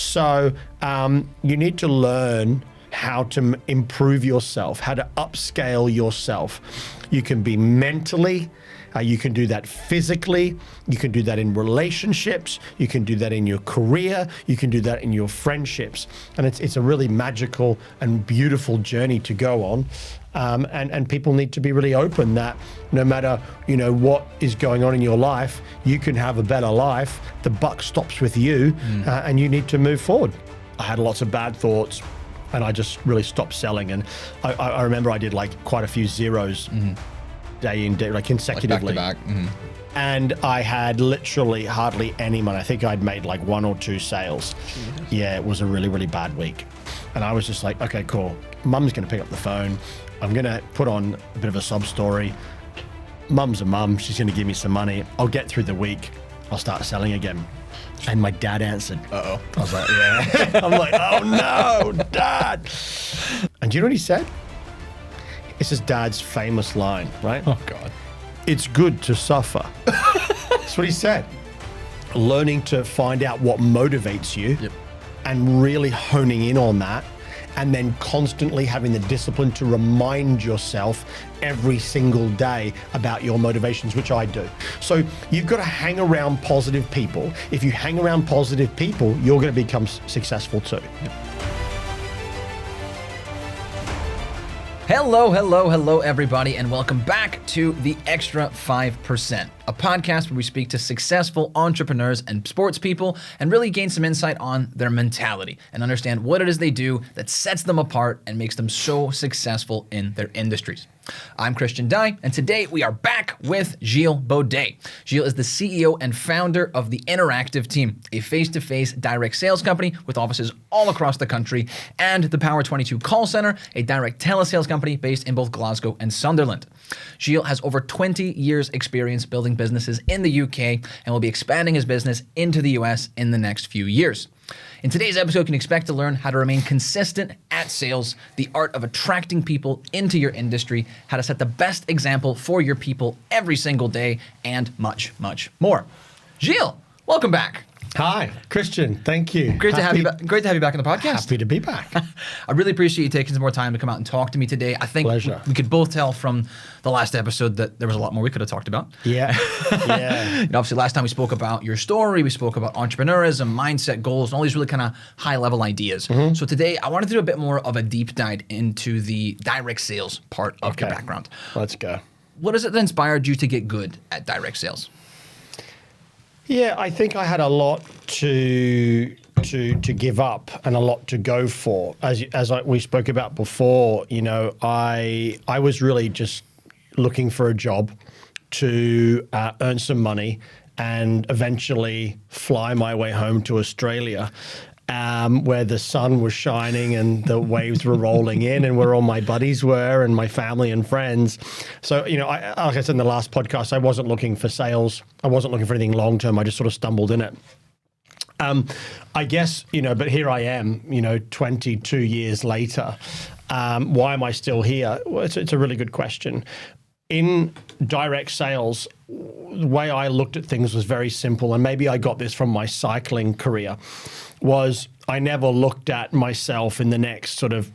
So you need to learn how to improve yourself, how to upscale yourself. You can be mentally, you can do that physically, you can do that in relationships, you can do that in your career, you can do that in your friendships. And it's a really magical and beautiful journey to go on. And people need to be really open that no matter, what is going on in your life, you can have a better life. The buck stops with you and you need to move forward. I had lots of bad thoughts and I just really stopped selling. And I remember I did like quite a few zeros day in, day, like consecutively. Like back to back. And I had literally hardly any money. I think I'd made like 1 or 2 sales. Jesus. Yeah, it was a really, really bad week. And I was just like, okay, cool. Mum's gonna pick up the phone. I'm gonna put on a bit of a sob story. Mum's a mum, she's gonna give me some money. I'll get through the week. I'll start selling again. And my dad answered. Uh-oh. I was like, yeah. I'm like, oh no, Dad. And do you know what he said? It's his dad's famous line, right? Oh, God. It's good to suffer. That's what he said. Learning to find out what motivates you and really honing in on that, and then constantly having the discipline to remind yourself every single day about your motivations, which I do. So you've got to hang around positive people. If you hang around positive people, you're going to become successful too. Hello, everybody, and welcome back to the Extra 5%, a podcast where we speak to successful entrepreneurs and sports people and really gain some insight on their mentality and understand what it is they do that sets them apart and makes them so successful in their industries. I'm Christian Dye, and today we are back with Gilles Baudet. Gilles is the CEO and founder of the Interactive Team, a face-to-face direct sales company with offices all across the country, and the Power 22 Call Center, a direct telesales company based in both Glasgow and Sunderland. Gilles has over 20 years experience building businesses in the UK and will be expanding his business into the US in the next few years. In today's episode, you can expect to learn how to remain consistent at sales, the art of attracting people into your industry, how to set the best example for your people every single day, and much, much more. Gilles, welcome back. Hi, Christian. Thank you. Great to have you back on the podcast. Happy to be back. I really appreciate you taking some more time to come out and talk to me today. I think Pleasure. We could both tell from the last episode that there was a lot more we could have talked about. Yeah. Obviously, last time we spoke about your story, we spoke about entrepreneurism, mindset, goals, and all these really kind of high-level ideas. So today, I wanted to do a bit more of a deep dive into the direct sales part of your background. Let's go. What is it that inspired you to get good at direct sales? Yeah, I think I had a lot to give up and a lot to go for. We spoke about before, I was really just looking for a job to earn some money and eventually fly my way home to Australia, where the sun was shining and the waves were rolling in and where all my buddies were and my family and friends. So, like I said in the last podcast, I wasn't looking for sales. I wasn't looking for anything long-term. I just sort of stumbled in it. I guess, but here I am, 22 years later. Why am I still here? Well, it's a really good question. In direct sales, the way I looked at things was very simple, and maybe I got this from my cycling career, was I never looked at myself in the next sort of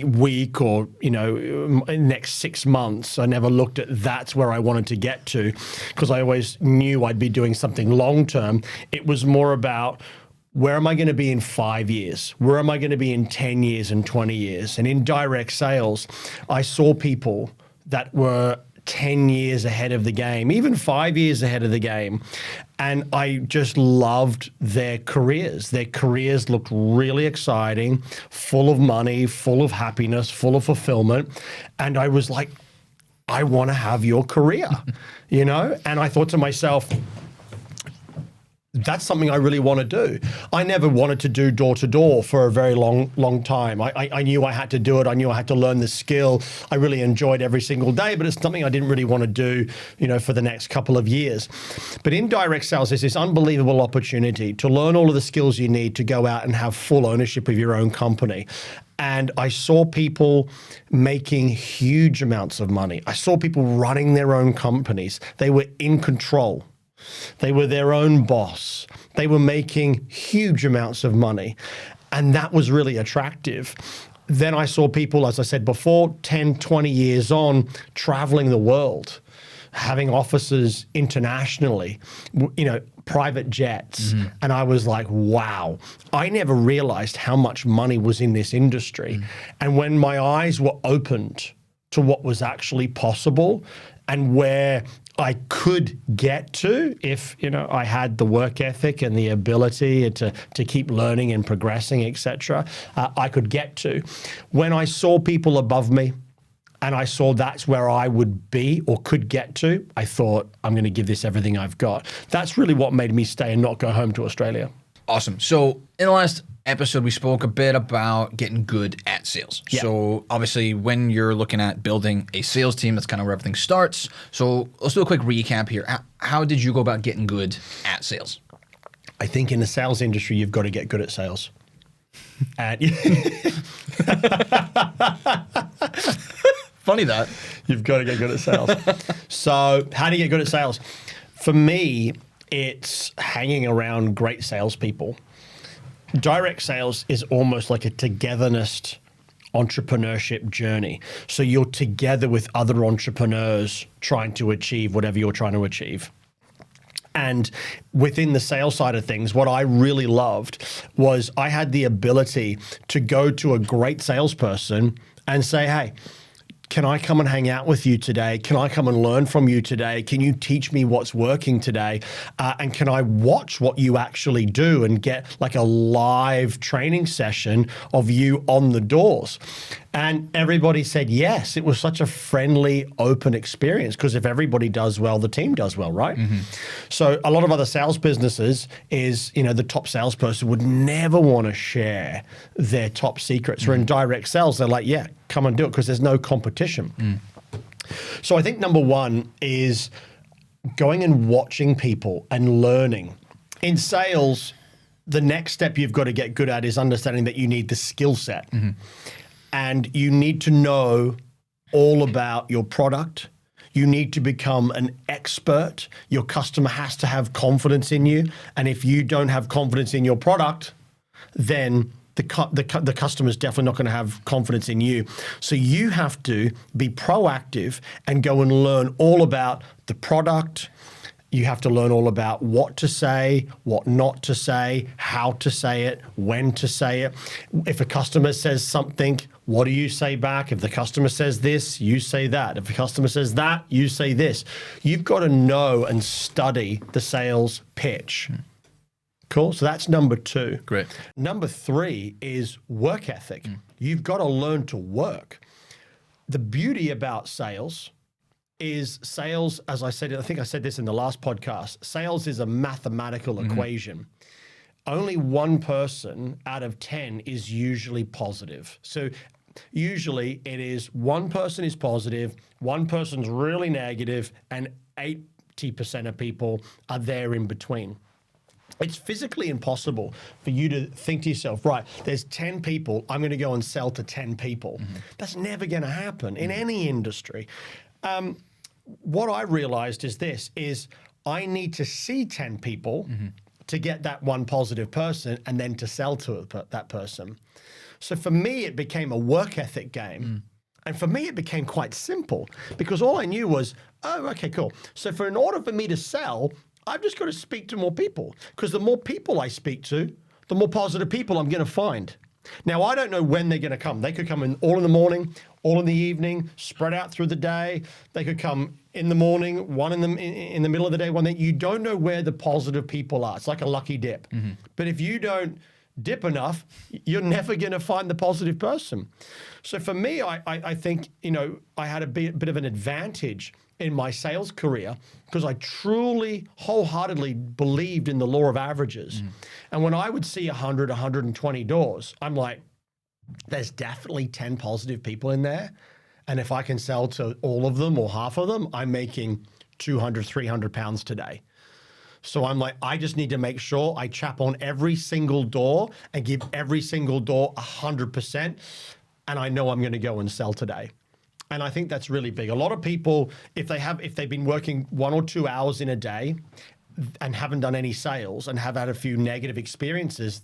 week or, next 6 months. I never looked at that's where I wanted to get to because I always knew I'd be doing something long-term. It was more about where am I going to be in 5 years? Where am I going to be in 10 years and 20 years? And in direct sales, I saw people that were 10 years ahead of the game, even 5 years ahead of the game. And I just loved their careers. Their careers looked really exciting, full of money, full of happiness, full of fulfillment. And I was like, I want to have your career, And I thought to myself, that's something I really want to do. I never wanted to do door-to-door for a very long time. I knew I had to do it. I knew I had to learn the skill. I really enjoyed every single day, but it's something I didn't really want to do, for the next couple of years. But in direct sales, there's this unbelievable opportunity to learn all of the skills you need to go out and have full ownership of your own company. And I saw people making huge amounts of money. I saw people running their own companies. They were in control. They were their own boss. They were making huge amounts of money. And that was really attractive. Then I saw people, as I said before, 10, 20 years on, traveling the world, having offices internationally, private jets. And I was like, wow, I never realized how much money was in this industry. And when my eyes were opened to what was actually possible and where I could get to if, I had the work ethic and the ability to keep learning and progressing, etc. I could get to. When I saw people above me and I saw that's where I would be or could get to, I thought, I'm going to give this everything I've got. That's really what made me stay and not go home to Australia. Awesome. So in the last episode, we spoke a bit about getting good at sales. Yeah. So obviously when you're looking at building a sales team, that's kind of where everything starts. So let's do a quick recap here. How did you go about getting good at sales? I think in the sales industry, you've got to get good at sales. And Funny that. You've got to get good at sales. So how do you get good at sales? For me, it's hanging around great salespeople. Direct sales is almost like a togetherness entrepreneurship journey. So you're together with other entrepreneurs trying to achieve whatever you're trying to achieve. And within the sales side of things, what I really loved was I had the ability to go to a great salesperson and say, hey, can I come and hang out with you today? Can I come and learn from you today? Can you teach me what's working today? And can I watch what you actually do and get like a live training session of you on the doors? And everybody said yes. It was such a friendly, open experience because if everybody does well, the team does well, right? So a lot of other sales businesses is, the top salesperson would never want to share their top secrets. Or in direct sales, they're like, yeah, come and do it because there's no competition. So I think number one is going and watching people and learning. In sales, the next step you've got to get good at is understanding that you need the skill set. And you need to know all about your product. You need to become an expert. Your customer has to have confidence in you. And if you don't have confidence in your product, then the customer's definitely not going to have confidence in you. So you have to be proactive and go and learn all about the product. You have to learn all about what to say, what not to say, how to say it, when to say it. If a customer says something, what do you say back? If the customer says this, you say that. If the customer says that, you say this. You've got to know and study the sales pitch. Cool. So that's number two. Great. Number three is work ethic. You've got to learn to work. The beauty about sales is sales, as I said, I think I said this in the last podcast, sales is a mathematical equation. Only one person out of 10 is usually positive. So usually it is one person is positive, one person's really negative, and 80% of people are there in between. It's physically impossible for you to think to yourself, right, there's 10 people, I'm going to go and sell to 10 people. That's never going to happen in any industry. What I realized is this, is I need to see 10 people to get that one positive person and then to sell to that person. So for me, it became a work ethic game. And for me, it became quite simple because all I knew was, oh, okay, cool. So in order for me to sell, I've just got to speak to more people because the more people I speak to, the more positive people I'm going to find. Now, I don't know when they're going to come. They could come in all in the morning, all in the evening, spread out through the day. They could come in the morning, one in the middle of the day, one day. You don't know where the positive people are. It's like a lucky dip. But if you don't dip enough, you're never going to find the positive person. So for me, I think, I had a bit of an advantage in my sales career because I truly wholeheartedly believed in the law of averages. And when I would see 100, 120 doors, I'm like, there's definitely 10 positive people in there. And if I can sell to all of them or half of them, I'm making 200, 300 pounds today. So I'm like, I just need to make sure I chap on every single door and give every single door 100%. And I know I'm going to go and sell today. And I think that's really big. A lot of people, if they've been working 1 or 2 hours in a day and haven't done any sales and have had a few negative experiences,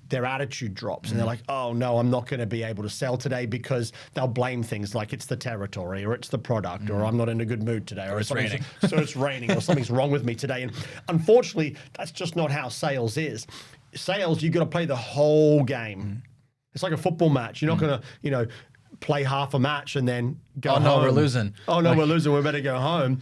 their attitude drops and they're like, oh no, I'm not going to be able to sell today, because they'll blame things like it's the territory or it's the product or I'm not in a good mood today or it's raining. So it's raining or something's wrong with me today. And unfortunately, that's just not how sales is. Sales, you've got to play the whole game. It's like a football match. You're not going to, play half a match and then go home. Oh no, we're losing. Oh no, we're losing. We better go home.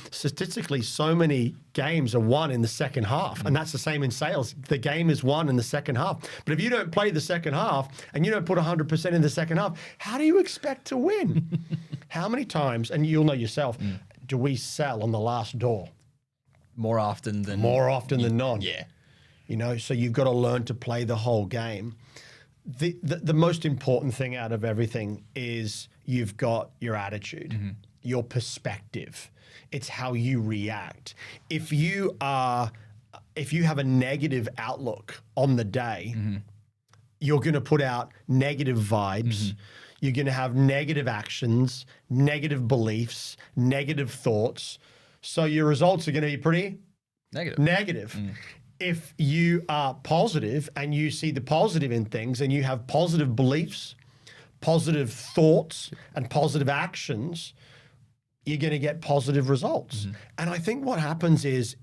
Statistically, so many games are won in the second half, and that's the same in sales. The game is won in the second half. But if you don't play the second half and you don't put 100% in the second half, how do you expect to win? How many times, and you'll know yourself, do we sell on the last door? More often than not. Yeah. So you've got to learn to play the whole game. The most important thing out of everything is you've got your attitude, your perspective. It's how you react. If you have a negative outlook on the day, you're going to put out negative vibes. You're going to have negative actions, negative beliefs, negative thoughts. So your results are going to be pretty negative. If you are positive and you see the positive in things and you have positive beliefs, positive thoughts, and positive actions, you're going to get positive results. And I think what happens is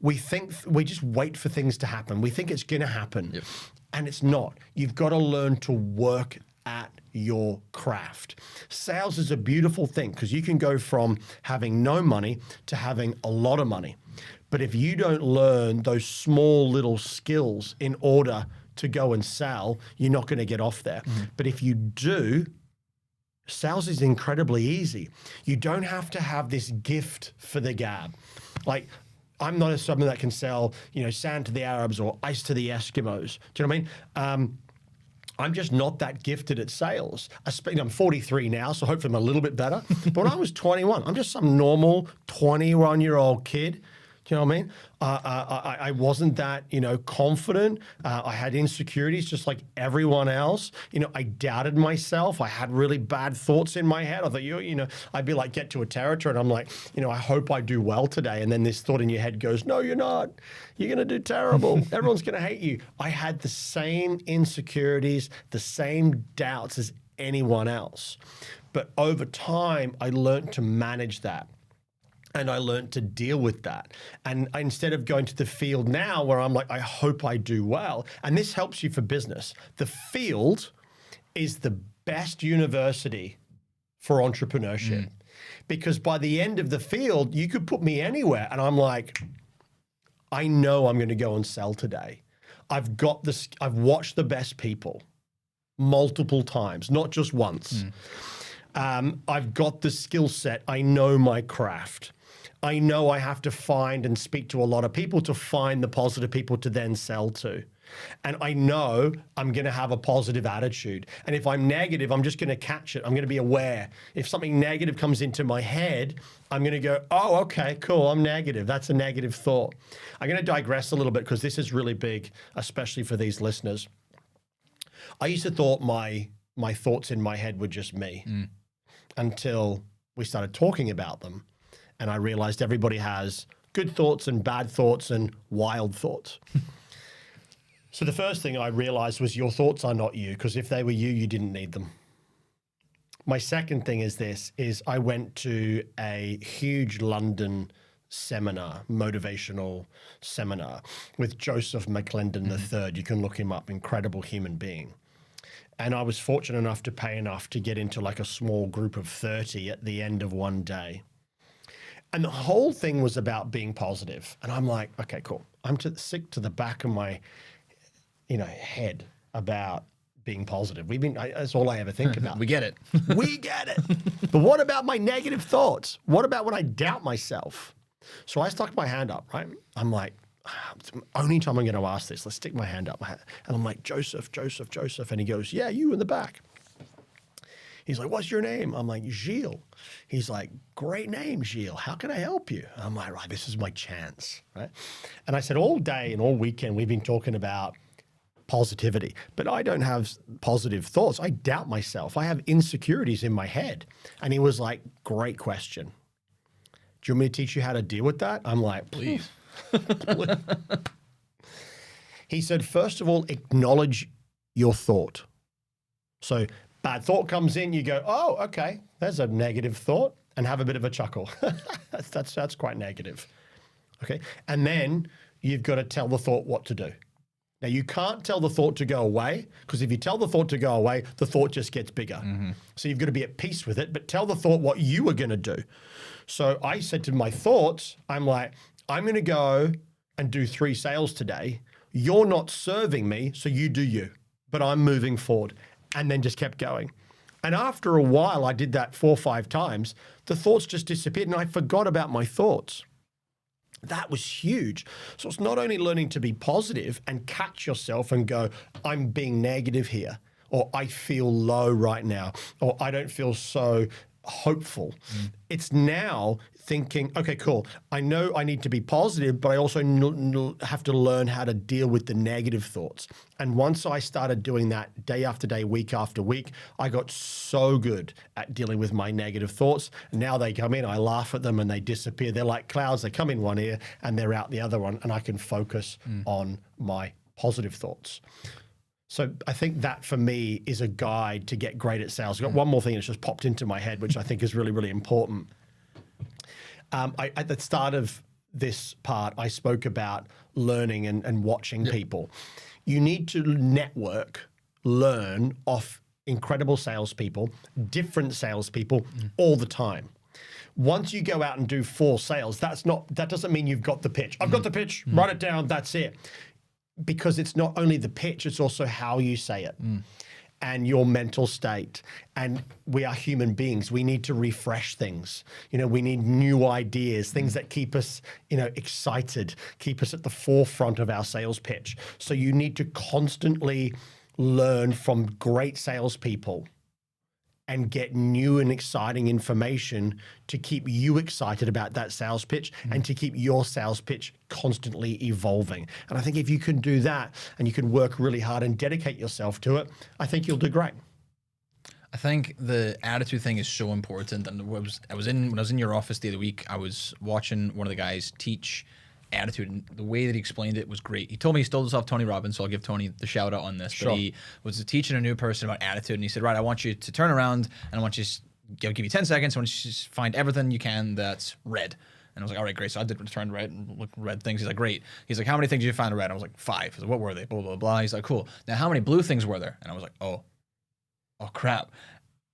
we just wait for things to happen. We think it's going to happen, and it's not. You've got to learn to work at your craft. Sales is a beautiful thing because you can go from having no money to having a lot of money. But if you don't learn those small little skills in order to go and sell, you're not going to get off there. But if you do, sales is incredibly easy. You don't have to have this gift for the gab. Like, I'm not someone that can sell, sand to the Arabs or ice to the Eskimos. Do you know what I mean? I'm just not that gifted at sales. I'm 43 now, so hopefully I'm a little bit better. But when I was 21, I'm just some normal 21-year-old kid. Do you know what I mean? I wasn't that, confident. I had insecurities just like everyone else. I doubted myself. I had really bad thoughts in my head. I thought, I'd be like, get to a territory and I'm like, I hope I do well today. And then this thought in your head goes, no, you're not. You're going to do terrible. Everyone's going to hate you. I had the same insecurities, the same doubts as anyone else. But over time, I learned to manage that. And I learned to deal with that. And instead of going to the field now where I'm like, I hope I do well, and this helps you for business. The field is the best university for entrepreneurship. Because by the end of the field, you could put me anywhere and I'm like, I know I'm going to go and sell today. I've watched the best people multiple times, not just once. I've got the skill set. I know my craft. I know I have to find and speak to a lot of people to find the positive people to then sell to. And I know I'm going to have a positive attitude. And if I'm negative, I'm just going to catch it. I'm going to be aware. If something negative comes into my head, I'm going to go, oh, okay, cool, I'm negative. That's a negative thought. I'm going to digress a little bit because this is really big, especially for these listeners. I used to thought my thoughts in my head were just me until we started talking about them. And I realized everybody has good thoughts and bad thoughts and wild thoughts. So the first thing I realized was your thoughts are not you, because if they were you, you didn't need them. My second thing is I went to a huge London seminar, motivational seminar with Joseph McClendon III. You can look him up, incredible human being. And I was fortunate enough to pay enough to get into like a small group of 30 at the end of one day. And the whole thing was about being positive. And I'm like, okay, cool. I'm sick to the back of my, head about being positive. That's all I ever think about. We get it. We get it. But what about my negative thoughts? What about when I doubt myself? So I stuck my hand up, right? I'm like, only time I'm going to ask this, let's stick my hand up. And I'm like, Joseph. And he goes, yeah, you in the back. He's like, what's your name? I'm like, Gilles. He's like, great name, Gilles. How can I help you? I'm like, right, this is my chance, right? And I said, all day and all weekend, we've been talking about positivity, but I don't have positive thoughts. I doubt myself. I have insecurities in my head. And he was like, great question. Do you want me to teach you how to deal with that? I'm like, Please. He said, first of all, acknowledge your thought. So bad thought comes in, you go, oh, okay, there's a negative thought, and have a bit of a chuckle. That's quite negative. Okay. And then you've got to tell the thought what to do. Now, you can't tell the thought to go away, because if you tell the thought to go away, the thought just gets bigger. So you've got to be at peace with it, but tell the thought what you are going to do. So I said to my thoughts, I'm like, I'm going to go and do 3 sales today. You're not serving me, so you do you, but I'm moving forward. And then just kept going. And after a while, I did that 4 or 5 times, the thoughts just disappeared and I forgot about my thoughts. That was huge. So it's not only learning to be positive and catch yourself and go, I'm being negative here, or I feel low right now, or I don't feel so hopeful. It's now thinking, okay, cool. I know I need to be positive, but I also have to learn how to deal with the negative thoughts. And once I started doing that day after day, week after week, I got so good at dealing with my negative thoughts. Now they come in, I laugh at them and they disappear. They're like clouds. They come in one ear and they're out the other one, and I can focus on my positive thoughts. So I think that for me is a guide to get great at sales. I've got one more thing that's just popped into my head, which I think is really, really important. At the start of this part, I spoke about learning and watching people. You need to network, learn off incredible salespeople, different salespeople all the time. Once you go out and do 4 sales, that doesn't mean you've got the pitch. I've got the pitch, write it down, that's it. Because it's not only the pitch, it's also how you say it and your mental state. And we are human beings. We need to refresh things. We need new ideas, things that keep us, excited, keep us at the forefront of our sales pitch. So you need to constantly learn from great salespeople and get new and exciting information to keep you excited about that sales pitch and to keep your sales pitch constantly evolving. And I think if you can do that and you can work really hard and dedicate yourself to it, I think you'll do great. I think the attitude thing is so important. And when I was in your office the other week, I was watching one of the guys teach attitude, and the way that he explained it was great. He told me he stole this off Tony Robbins, so I'll give Tony the shout out on this. Sure. But he was teaching a new person about attitude, and he said, right, I want you to turn around and I want you to give you 10 seconds. I want you to just find everything you can that's red. And I was like, all right, great. So I did turn red and look red things. He's like, great. He's like, how many things did you find red? I was like, 5. I was like, what were they? Blah, blah, blah. He's like, cool. Now, how many blue things were there? And I was like, oh crap.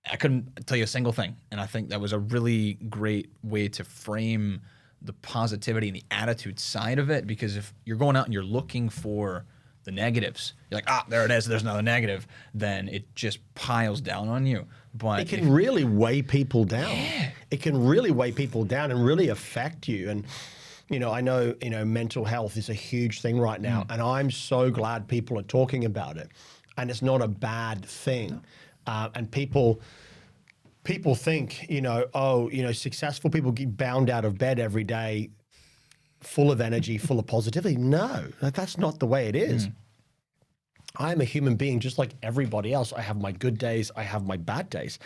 I couldn't tell you a single thing. And I think that was a really great way to frame the positivity and the attitude side of it, because if you're going out and you're looking for the negatives, you're like, there it is, there's another negative, then it just piles down on you. But it can really weigh people down. Yeah. It can really weigh people down and really affect you. And I know mental health is a huge thing right now, and I'm so glad people are talking about it. And it's not a bad thing. And people think, successful people get bound out of bed every day, full of energy, full of positivity. No, that's not the way it is. I am a human being just like everybody else. I have my good days. I have my bad days.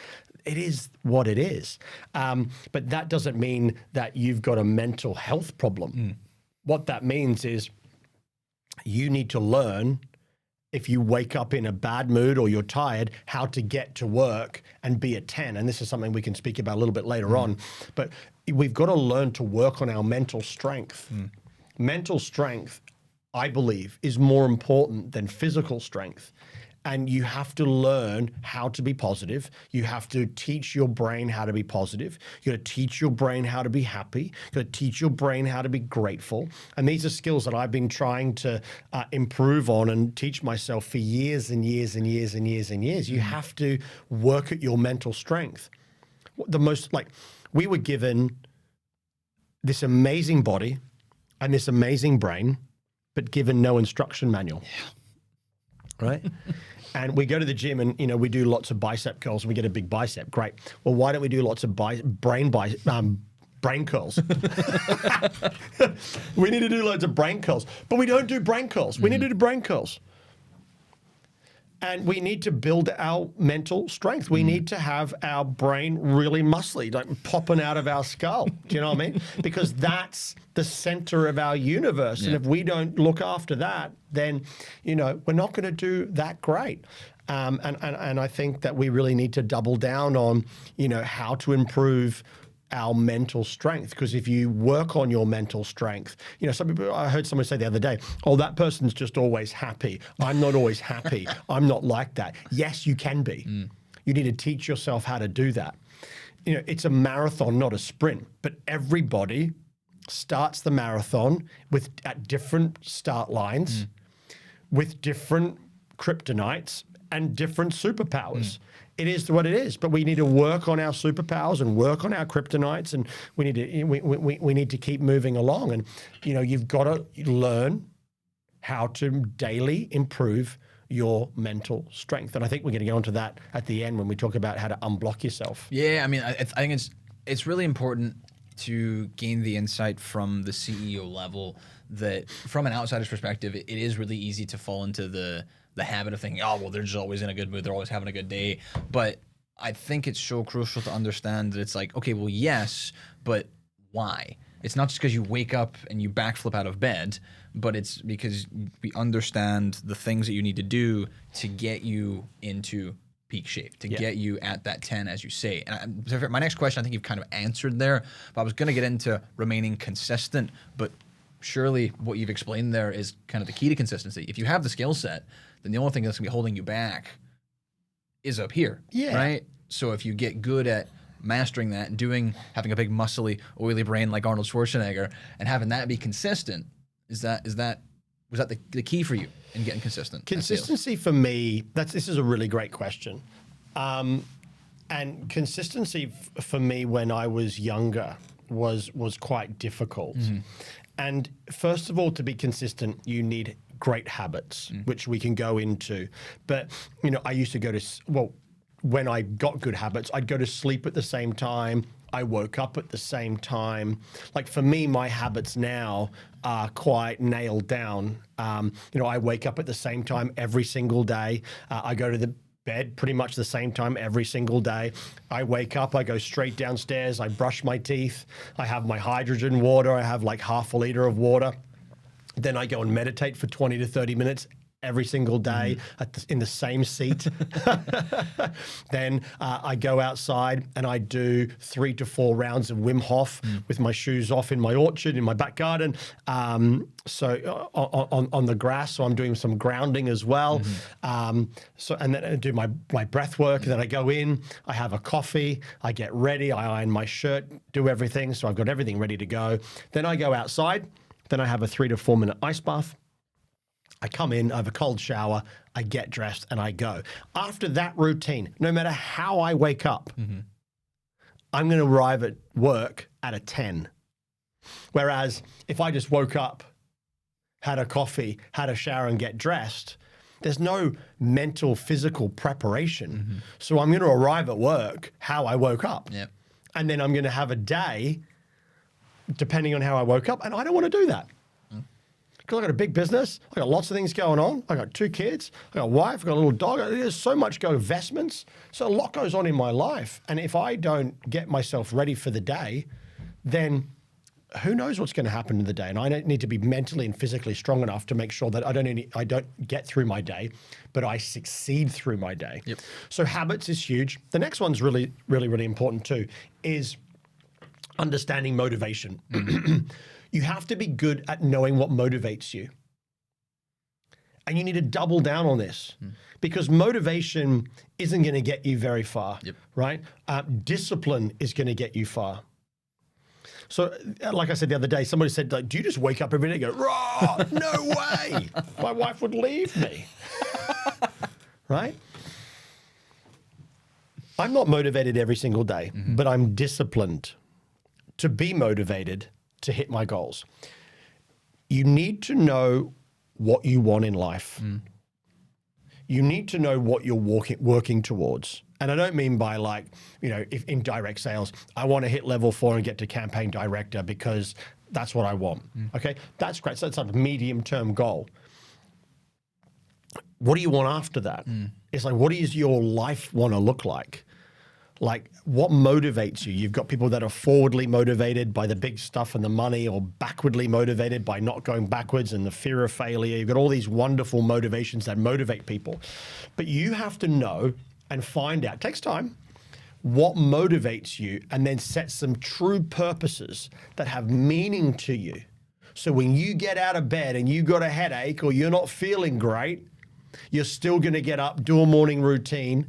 It is what it is. But that doesn't mean that you've got a mental health problem. What that means is you need to learn, if you wake up in a bad mood or you're tired, how to get to work and be a 10. And this is something we can speak about a little bit later on. But we've got to learn to work on our mental strength. Mental strength, I believe, is more important than physical strength. And you have to learn how to be positive. You have to teach your brain how to be positive. You got to teach your brain how to be happy. You got to teach your brain how to be grateful. And these are skills that I've been trying to improve on and teach myself for years and years and years and years and years. You have to work at your mental strength. We were given this amazing body and this amazing brain, but given no instruction manual. Yeah. Right? And we go to the gym and, we do lots of bicep curls and we get a big bicep. Great. Well, why don't we do lots of brain curls? We need to do loads of brain curls, but we don't do brain curls. We need to do brain curls. And we need to build our mental strength. We need to have our brain really muscly, like popping out of our skull. Do you know what I mean? Because that's the center of our universe. And if we don't look after that, then, you know, we're not going to do that great. And I think that we really need to double down on, you know, how to improve our mental strength. Because if you work on your mental strength, you know, some people, I heard someone say the other day, oh, that person's just always happy. I'm not always happy. I'm not like that. Yes, you can be. You need to teach yourself how to do that. You know, it's a marathon, not a sprint, but everybody starts the marathon at different start lines with different kryptonites and different superpowers. It is what it is, but we need to work on our superpowers and work on our kryptonites, and we need to keep moving along. And you know, you've got to learn how to daily improve your mental strength. And I think we're going to get onto that at the end when we talk about how to unblock yourself. Yeah, I mean, I think it's really important to gain the insight from the CEO level that from an outsider's perspective, it is really easy to fall into the habit of thinking, oh, well, they're just always in a good mood. They're always having a good day. But I think it's so crucial to understand that it's like, okay, well, yes, but why? It's not just because you wake up and you backflip out of bed, but it's because we understand the things that you need to do to get you into peak shape, to get you at that 10, as you say. And my next question, I think you've kind of answered there, but I was going to get into remaining consistent, but surely what you've explained there is kind of the key to consistency. If you have the skill set, then the only thing that's going to be holding you back is up here, right? So if you get good at mastering that and having a big muscly, oily brain like Arnold Schwarzenegger and having that be consistent, was that the key for you in getting consistent? Consistency for me, this is a really great question. And consistency for me when I was younger was quite difficult. And first of all, to be consistent, you need great habits, which we can go into. But, you know, I used to go to, when I got good habits, I'd go to sleep at the same time. I woke up at the same time. Like for me, my habits now are quite nailed down. You know, I wake up at the same time every single day. I go to the bed pretty much the same time every single day. I wake up, I go straight downstairs, I brush my teeth, I have my hydrogen water, I have like half a liter of water. Then I go and meditate for 20 to 30 minutes every single day in the same seat. Then I go outside and I do 3 to 4 rounds of Wim Hof with my shoes off in my orchard, in my back garden. So on the grass, so I'm doing some grounding as well. So and then I do my breath work. And then I go in, I have a coffee, I get ready, I iron my shirt, do everything. So I've got everything ready to go. Then I go outside. Then I have a 3 to 4 minute ice bath. I come in, I have a cold shower, I get dressed, and I go. After that routine, no matter how I wake up, I'm going to arrive at work at a 10. Whereas if I just woke up, had a coffee, had a shower, and get dressed, there's no mental, physical preparation. So I'm going to arrive at work how I woke up. And then I'm going to have a day depending on how I woke up, and I don't want to do that. Because I got a big business, I got lots of things going on, I got 2 kids, I got a wife, I got a little dog, there's so much investments, so a lot goes on in my life, and if I don't get myself ready for the day, then who knows what's going to happen in the day, and I don't need to be mentally and physically strong enough to make sure that I don't get through my day, but I succeed through my day. So habits is huge. The next one's really, really, really important too, is understanding motivation. You have to be good at knowing what motivates you. And you need to double down on this because motivation isn't going to get you very far, right? Discipline is going to get you far. So like I said the other day, somebody said, like, do you just wake up every day and go, raw, no way, my wife would leave me, right? I'm not motivated every single day, but I'm disciplined to be motivated to hit my goals. You need to know what you want in life. You need to know what you're working towards. And I don't mean by like, you know, if in direct sales, I want to hit level 4 and get to campaign director because that's what I want. Okay, that's great. So that's a medium-term goal. what do you want after that? It's like, what does your life want to look like? Like, what motivates you? You've got people that are forwardly motivated by the big stuff and the money, or backwardly motivated by not going backwards and the fear of failure. You've got all these wonderful motivations that motivate people. But you have to know and find out, it takes time, what motivates you, and then set some true purposes that have meaning to you. So when you get out of bed and you got a headache or you're not feeling great, you're still going to get up, do a morning routine,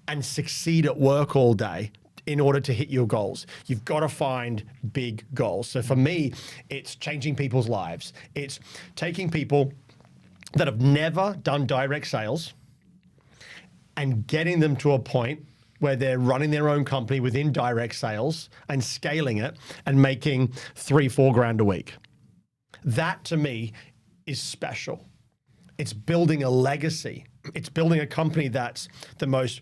and succeed at work all day in order to hit your goals. You've got to find big goals. So for me, it's changing people's lives. It's taking people that have never done direct sales and getting them to a point where they're running their own company within direct sales and scaling it and making $3-4 grand a week. That to me is special. It's building a legacy. It's building a company that's the most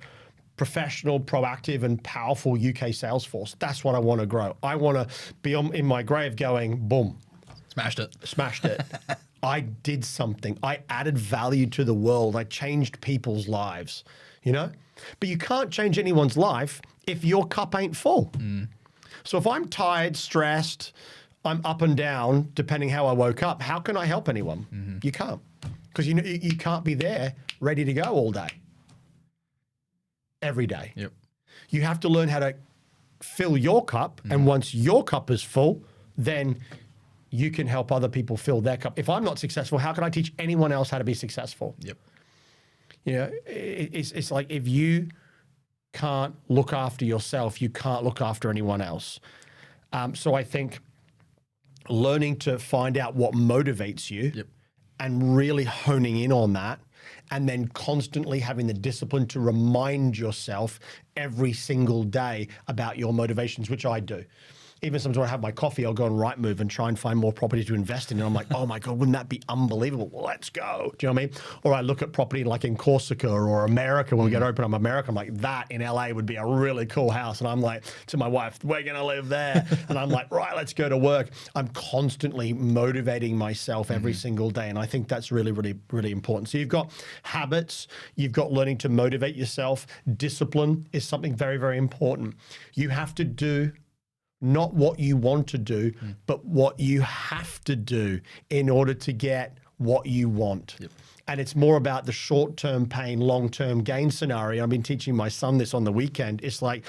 professional, proactive, and powerful UK sales force. That's what I want to grow. I want to be in my grave going, boom. Smashed it. I did something. I added value to the world. I changed people's lives, you know? But you can't change anyone's life if your cup ain't full. So if I'm tired, stressed, I'm up and down, depending how I woke up, how can I help anyone? You can't. Because you can't be there ready to go all day. Every day. Yep. You have to learn how to fill your cup. And once your cup is full, then you can help other people fill their cup. If I'm not successful, how can I teach anyone else how to be successful? Yep. You know, it's like, if you can't look after yourself, you can't look after anyone else. So I think learning to find out what motivates you and really honing in on that, and then constantly having the discipline to remind yourself every single day about your motivations, which I do. Even sometimes when I have my coffee, I'll go on Rightmove and try and find more property to invest in. And I'm like, oh my God, wouldn't that be unbelievable? Let's go. Do you know what I mean? Or I look at property like in Corsica or America when we get open up America. I'm like, that in LA would be a really cool house. And I'm like to my wife, we're going to live there. And I'm like, right, let's go to work. I'm constantly motivating myself every single day. And I think that's really, really, really important. So you've got habits, you've got learning to motivate yourself. Discipline is something very, very important. You have to do not what you want to do, but what you have to do in order to get what you want. And it's more about the short-term pain, long-term gain scenario. I've been teaching my son this on the weekend. It's like,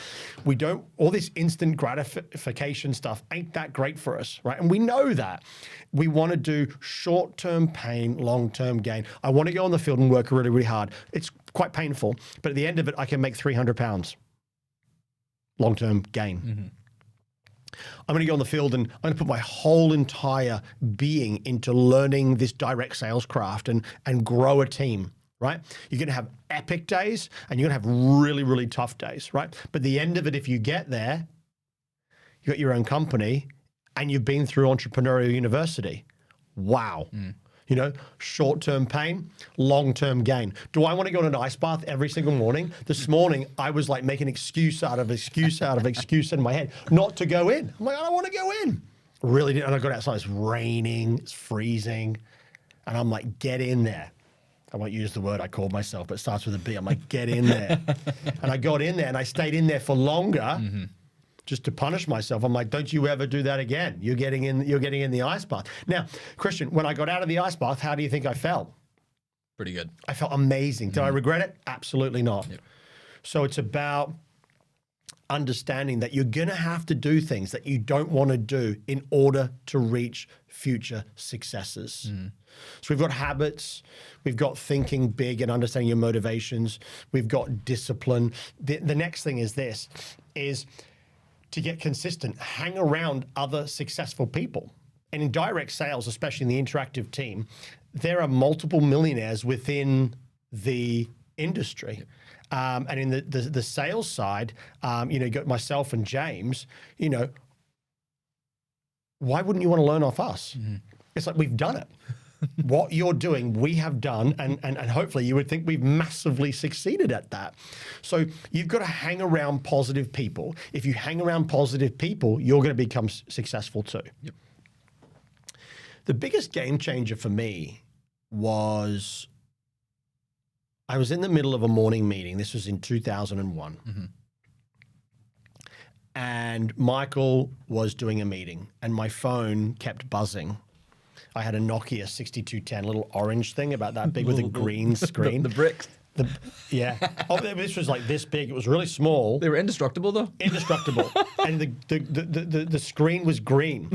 all this instant gratification stuff ain't that great for us, right? And we know that. We want to do short-term pain, long-term gain. I want to go on the field and work really, really hard. It's quite painful, but at the end of it, I can make 300 pounds. Long-term gain. I'm going to go on the field and I'm going to put my whole entire being into learning this direct sales craft and grow a team, right? You're going to have epic days and you're going to have really, really tough days, right? But at the end of it, if you get there, you got your own company and you've been through entrepreneurial university. Wow. You know, short-term pain, long-term gain. Do I want to go to an ice bath every single morning? This morning, I was like making excuse out of excuse in my head not to go in. I'm like, I don't want to go in. Really didn't. And I got outside, it's raining, it's freezing. And I'm like, get in there. I won't use the word I called myself, but it starts with a B. I'm like, get in there. And I got in there and I stayed in there for longer. Just to punish myself. I'm like, don't you ever do that again. You're getting in the ice bath. Now, Christian, when I got out of the ice bath, how do you think I felt? Pretty good. I felt amazing. Did I regret it? Absolutely not. So it's about understanding that you're going to have to do things that you don't want to do in order to reach future successes. So we've got habits, we've got thinking big and understanding your motivations, we've got discipline. The next thing is this, is to get consistent, hang around other successful people. And in direct sales, especially in the interactive team, there are multiple millionaires within the industry. And in the sales side, you know, you got myself and James, you know, why wouldn't you want to learn off us? It's like, we've done it. What you're doing, we have done, and hopefully you would think we've massively succeeded at that. So you've got to hang around positive people. If you hang around positive people, you're going to become successful too. The biggest game changer for me was I was in the middle of a morning meeting. This was in 2001. Mm-hmm. And Michael was doing a meeting and my phone kept buzzing. I had a Nokia 6210, little orange thing about that big with a green screen. The bricks. Yeah. Oh, this was like this big. It was really small. They were indestructible, though? Indestructible. And the screen was green.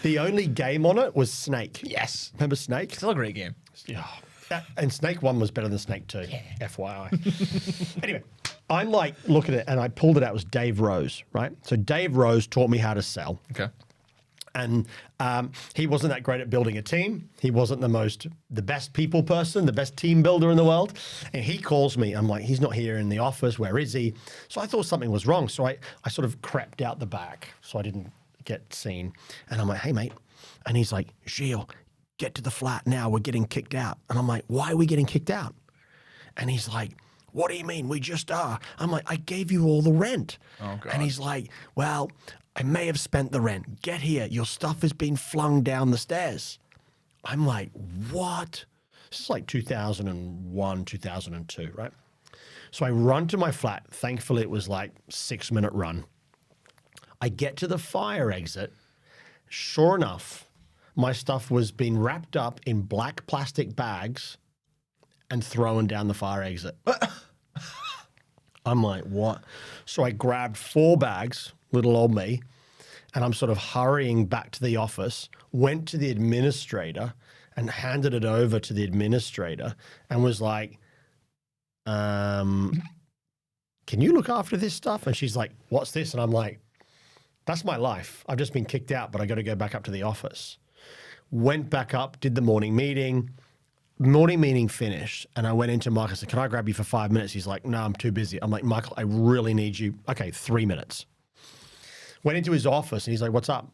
The only game on it was Snake. Yes. Remember Snake? Still a great game. Yeah. And Snake 1 was better than Snake 2. Yeah. FYI. Anyway, I'm like, look at it, and I pulled it out. It was Dave Rose, right? So Dave Rose taught me how to sell. Okay. And he wasn't that great at building a team. He wasn't the best people person, the best team builder in the world. And he calls me. I'm like, he's not here in the office. Where is he? So I thought something was wrong. So I sort of crept out the back so I didn't get seen. And I'm like, hey, mate. And he's like, Gilles, get to the flat now. We're getting kicked out. And I'm like, why are we getting kicked out? And he's like, what do you mean? We just are. I'm like, I gave you all the rent. Oh, God. And he's like, well, I may have spent the rent. Get here. Your stuff has been flung down the stairs. I'm like, what? This is like 2001, 2002, right? So I run to my flat. Thankfully, it was like 6-minute run. I get to the fire exit. Sure enough, my stuff was being wrapped up in black plastic bags and thrown down the fire exit. I'm like, what? So I grabbed 4 bags, little old me, and I'm sort of hurrying back to the office, went to the administrator and handed it over to the administrator and was like, can you look after this stuff? And she's like, what's this? And I'm like, that's my life. I've just been kicked out, but I got to go back up to the office. Went back up, did the morning meeting. Morning meeting finished, and I went into Michael and said, can I grab you for 5 minutes? He's like, no, I'm too busy. I'm like, Michael, I really need you. Okay, 3 minutes. Went into his office, and he's like, what's up?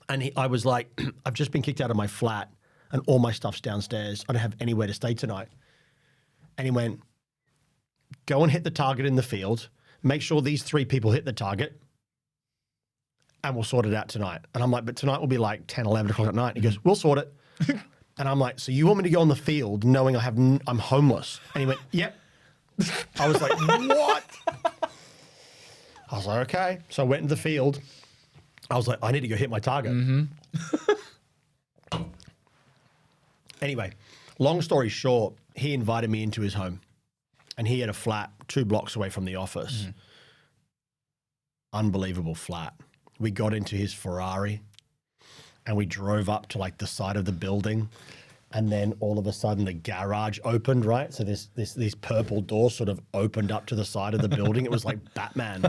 And I was like, I've just been kicked out of my flat, and all my stuff's downstairs. I don't have anywhere to stay tonight. And he went, go and hit the target in the field. Make sure these 3 people hit the target, and we'll sort it out tonight. And I'm like, but tonight will be like 10, 11 o'clock at night. And he goes, we'll sort it. And I'm like, so you want me to go on the field knowing I'm homeless? And he went, yep. I was like, what? I was like, okay. So I went into the field. I was like, I need to go hit my target. Mm-hmm. Anyway, long story short, he invited me into his home. And he had a flat 2 blocks away from the office. Mm-hmm. Unbelievable flat. We got into his Ferrari. And we drove up to like the side of the building, and then all of a sudden the garage opened, right? So these purple doors sort of opened up to the side of the building. It was like Batman.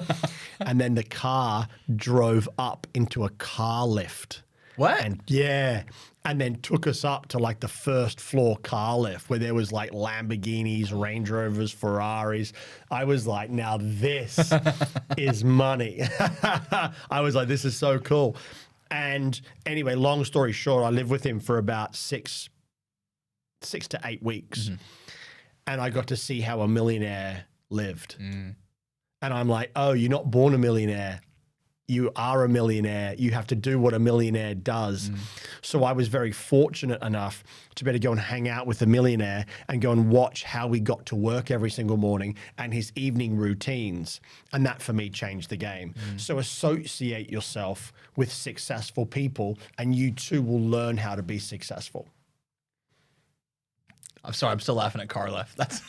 And then the car drove up into a car lift. What? And yeah. And then took us up to like the first floor car lift where there was like Lamborghinis, Range Rovers, Ferraris. I was like, now this is money. I was like, this is so cool. And anyway, long story short, I lived with him for about 6 to 8 weeks. Mm-hmm. And I got to see how a millionaire lived. Mm. And I'm like, oh, you're not born a millionaire. You are a millionaire. You have to do what a millionaire does. Mm. So I was very fortunate enough to be able to go and hang out with a millionaire and go and watch how he got to work every single morning and his evening routines. And that for me changed the game. Mm. So associate yourself with successful people and you too will learn how to be successful. I'm sorry, I'm still laughing at car left. That's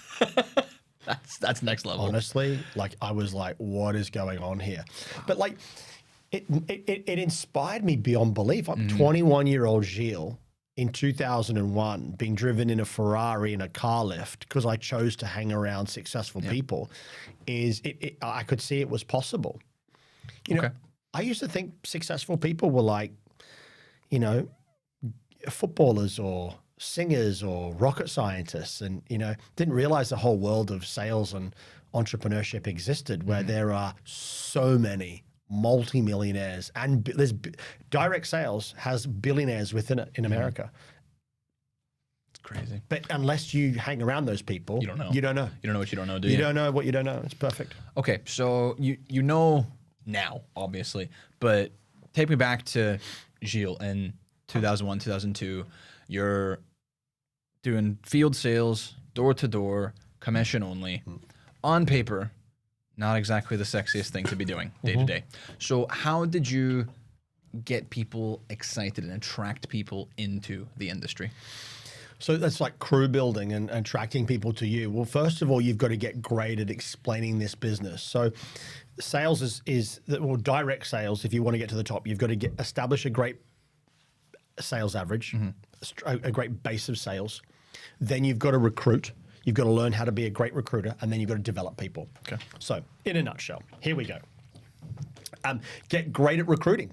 next level. Honestly, like I was like, what is going on here? But like, it inspired me beyond belief. I'm 21-year-old Gilles in 2001 being driven in a Ferrari in a car lift because I chose to hang around successful people. I could see it was possible. You know, I used to think successful people were like, you know, footballers or singers or rocket scientists, and you know, didn't realize the whole world of sales and entrepreneurship existed where there are so many multi-millionaires and there's direct sales has billionaires within it in America. It's crazy. But unless you hang around those people, you don't know. You don't know. You don't know what you don't know, do you? You don't know what you don't know. It's perfect. Okay, so you know now, obviously, but take me back to Gilles in 2001, 2002. You're doing field sales door to door, commission only. On paper, not exactly the sexiest thing to be doing day to day. So how did you get people excited and attract people into the industry? So that's like crew building and attracting people to you. Well, first of all, you've got to get great at explaining this business. So sales is direct sales. If you want to get to the top, you've got to establish a great sales average, a great base of sales. Then you've got to recruit. You've got to learn how to be a great recruiter, and then you've got to develop people. Okay. So in a nutshell, here we go. Get great at recruiting.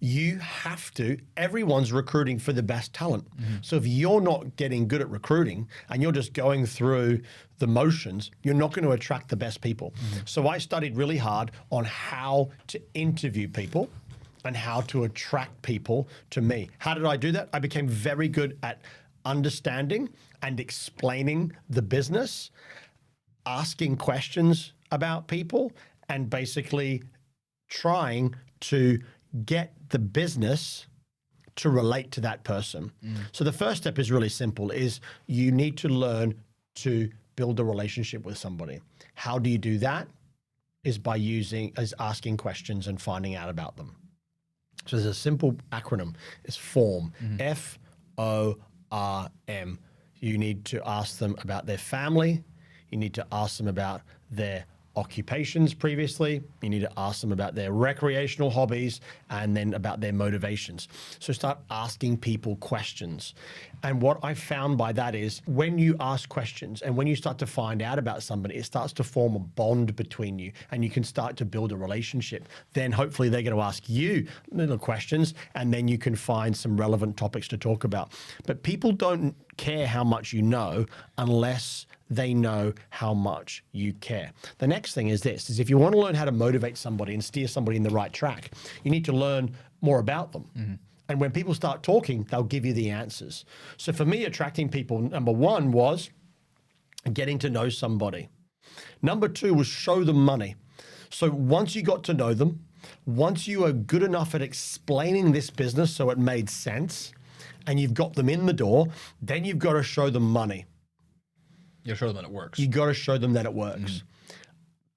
You have to, everyone's recruiting for the best talent. So if you're not getting good at recruiting and you're just going through the motions, you're not going to attract the best people. So I studied really hard on how to interview people and how to attract people to me. How did I do that? I became very good at understanding and explaining the business, asking questions about people, and basically trying to get the business to relate to that person. So the first step is really simple, is you need to learn to build a relationship with somebody. How do you do that? Is asking questions and finding out about them. So there's a simple acronym. It's FORM, FORM. You need to ask them about their family. You need to ask them about their occupations previously. You need to ask them about their recreational hobbies and then about their motivations. So start asking people questions. And what I found by that is when you ask questions and when you start to find out about somebody, it starts to form a bond between you and you can start to build a relationship. Then hopefully they're going to ask you little questions and then you can find some relevant topics to talk about. But people don't care how much you know unless they know how much you care. The next thing is this, is if you want to learn how to motivate somebody and steer somebody in the right track, you need to learn more about them. And when people start talking, they'll give you the answers. So for me, attracting people, number one was getting to know somebody. Number two was show them money. So once you got to know them, once you are good enough at explaining this business so it made sense, and you've got them in the door, then you've got to show them money. You show them that it works. You got to show them that it works.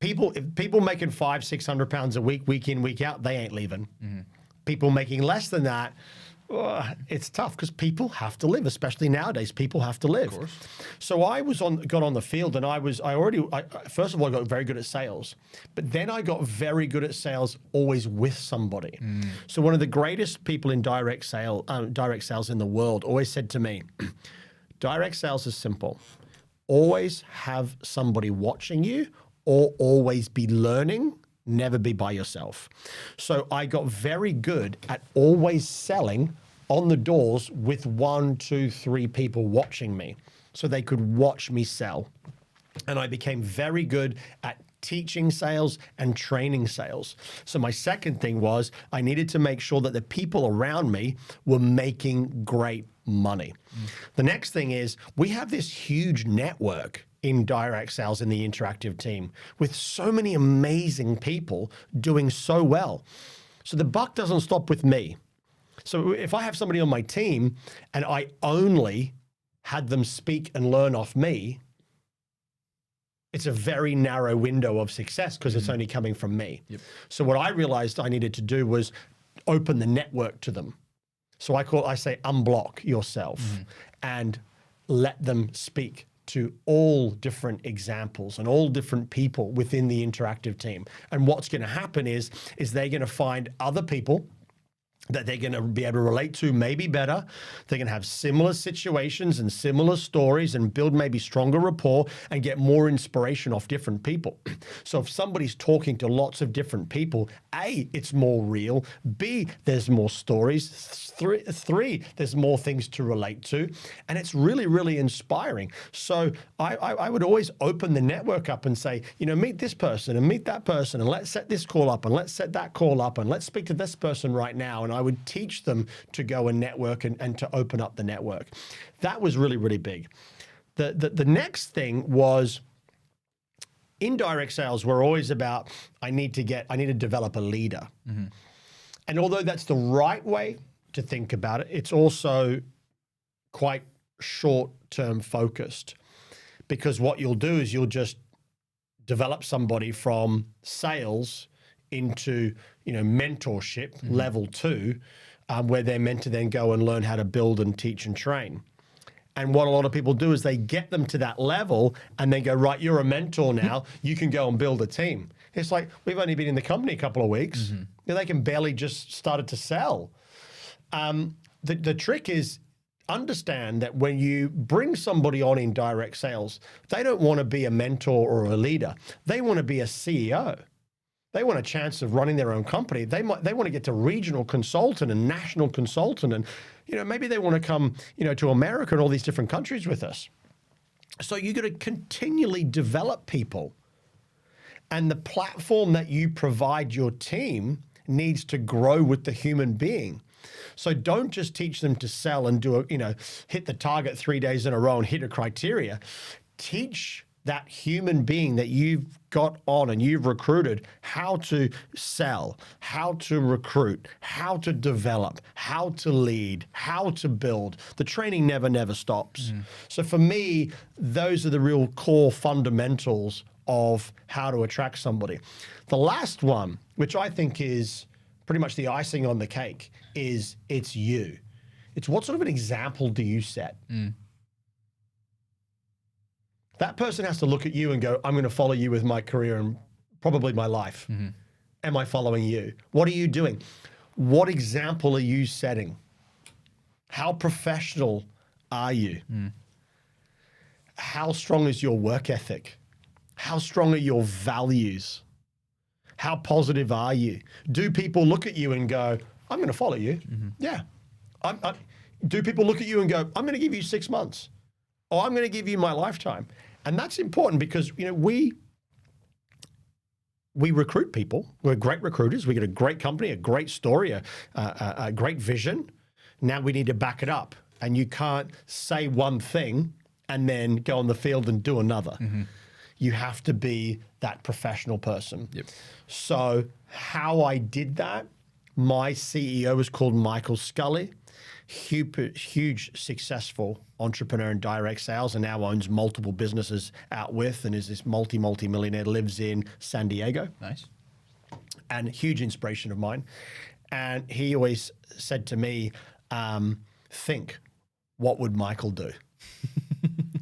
If people making £500-600 a week in, week out, they ain't leaving. People making less than that, it's tough because people have to live, especially nowadays. People have to live. Of course. So I got on the field, and first of all, I got very good at sales, but then I got very good at sales always with somebody. So one of the greatest people in direct sales in the world always said to me, direct sales is simple. Always have somebody watching you or always be learning, never be by yourself. So I got very good at always selling on the doors with 1, 2, 3 people watching me so they could watch me sell. And I became very good at teaching sales and training sales. So my second thing was I needed to make sure that the people around me were making great money. The next thing is we have this huge network in direct sales in the interactive team with so many amazing people doing so well. So the buck doesn't stop with me. So if I have somebody on my team and I only had them speak and learn off me, it's a very narrow window of success because it's only coming from me. So what I realized I needed to do was open the network to them. So I say unblock yourself and let them speak to all different examples and all different people within the interactive team. And what's going to happen is they're going to find other people that they're going to be able to relate to maybe better. They're going to have similar situations and similar stories and build maybe stronger rapport and get more inspiration off different people. So if somebody's talking to lots of different people, A, it's more real. B, there's more stories. Three, there's more things to relate to. And it's really, really inspiring. So I would always open the network up and say, meet this person and meet that person and let's set this call up and let's set that call up and let's speak to this person right now. And I would teach them to go and network and to open up the network. That was really, really big. The next thing was indirect sales were always about, I need to develop a leader. And although that's the right way to think about it, it's also quite short-term focused because what you'll do is you'll just develop somebody from sales into, mentorship level 2, where they're meant to then go and learn how to build and teach and train. And what a lot of people do is they get them to that level and they go, right, you're a mentor now. You can go and build a team. It's like, we've only been in the company a couple of weeks. They can barely just started to sell. The trick is understand that when you bring somebody on in direct sales, they don't want to be a mentor or a leader. They want to be a CEO. They want a chance of running their own company. They want to get to regional consultant and national consultant, and maybe they want to come to America and all these different countries with us. So you got to continually develop people, and the platform that you provide your team needs to grow with the human being. So don't just teach them to sell and hit the target 3 days in a row and hit a criteria. Teach that human being that you've got on and you've recruited how to sell, how to recruit, how to develop, how to lead, how to build. The training never stops. So for me, those are the real core fundamentals of how to attract somebody. The last one, which I think is pretty much the icing on the cake, is it's you. It's what sort of an example do you set? That person has to look at you and go, I'm going to follow you with my career and probably my life. Am I following you? What are you doing? What example are you setting? How professional are you? How strong is your work ethic? How strong are your values? How positive are you? Do people look at you and go, I'm going to follow you? Yeah. Do people look at you and go, I'm going to give you 6 months, or I'm going to give you my lifetime? And that's important because, we recruit people. We're great recruiters. We get a great company, a great story, a great vision. Now we need to back it up. And you can't say one thing and then go on the field and do another. You have to be that professional person. So how I did that, my CEO is called Michael Scully. Huge successful entrepreneur in direct sales, and now owns multiple businesses out with, and is this multi-millionaire, lives in San Diego. Nice. And huge inspiration of mine. And he always said to me, think, what would Michael do?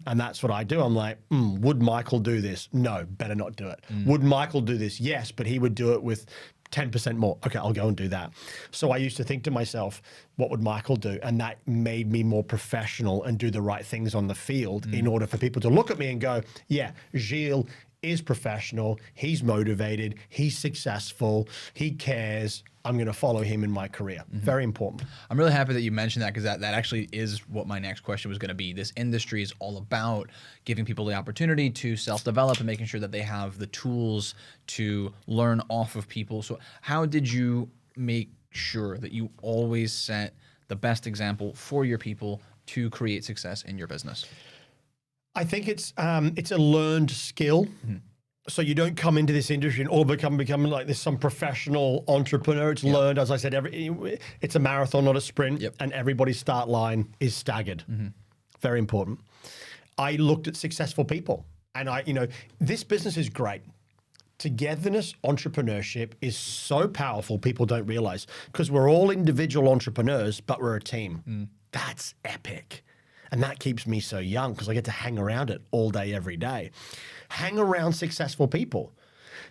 And that's what I do. I'm like, would Michael do this? No, better not do it. Would Michael do this? Yes, but he would do it with 10% more. Okay, I'll go and do that. So I used to think to myself, what would Michael do? And that made me more professional and do the right things on the field in order for people to look at me and go, yeah, Gilles is professional. He's motivated. He's successful. He cares. I'm going to follow him in my career. Very important. I'm really happy that you mentioned that, because that actually is what my next question was going to be. This industry is all about giving people the opportunity to self-develop and making sure that they have the tools to learn off of people. So how did you make sure that you always set the best example for your people to create success in your business? I think it's a learned skill. So you don't come into this industry and all become like this some professional entrepreneur. It's learned, as I said, it's a marathon, not a sprint, and everybody's start line is staggered. Very important. I looked at successful people, and this business is great. Togetherness, entrepreneurship is so powerful, people don't realize, because we're all individual entrepreneurs, but we're a team. That's epic. And that keeps me so young because I get to hang around it all day, every day. Hang around successful people.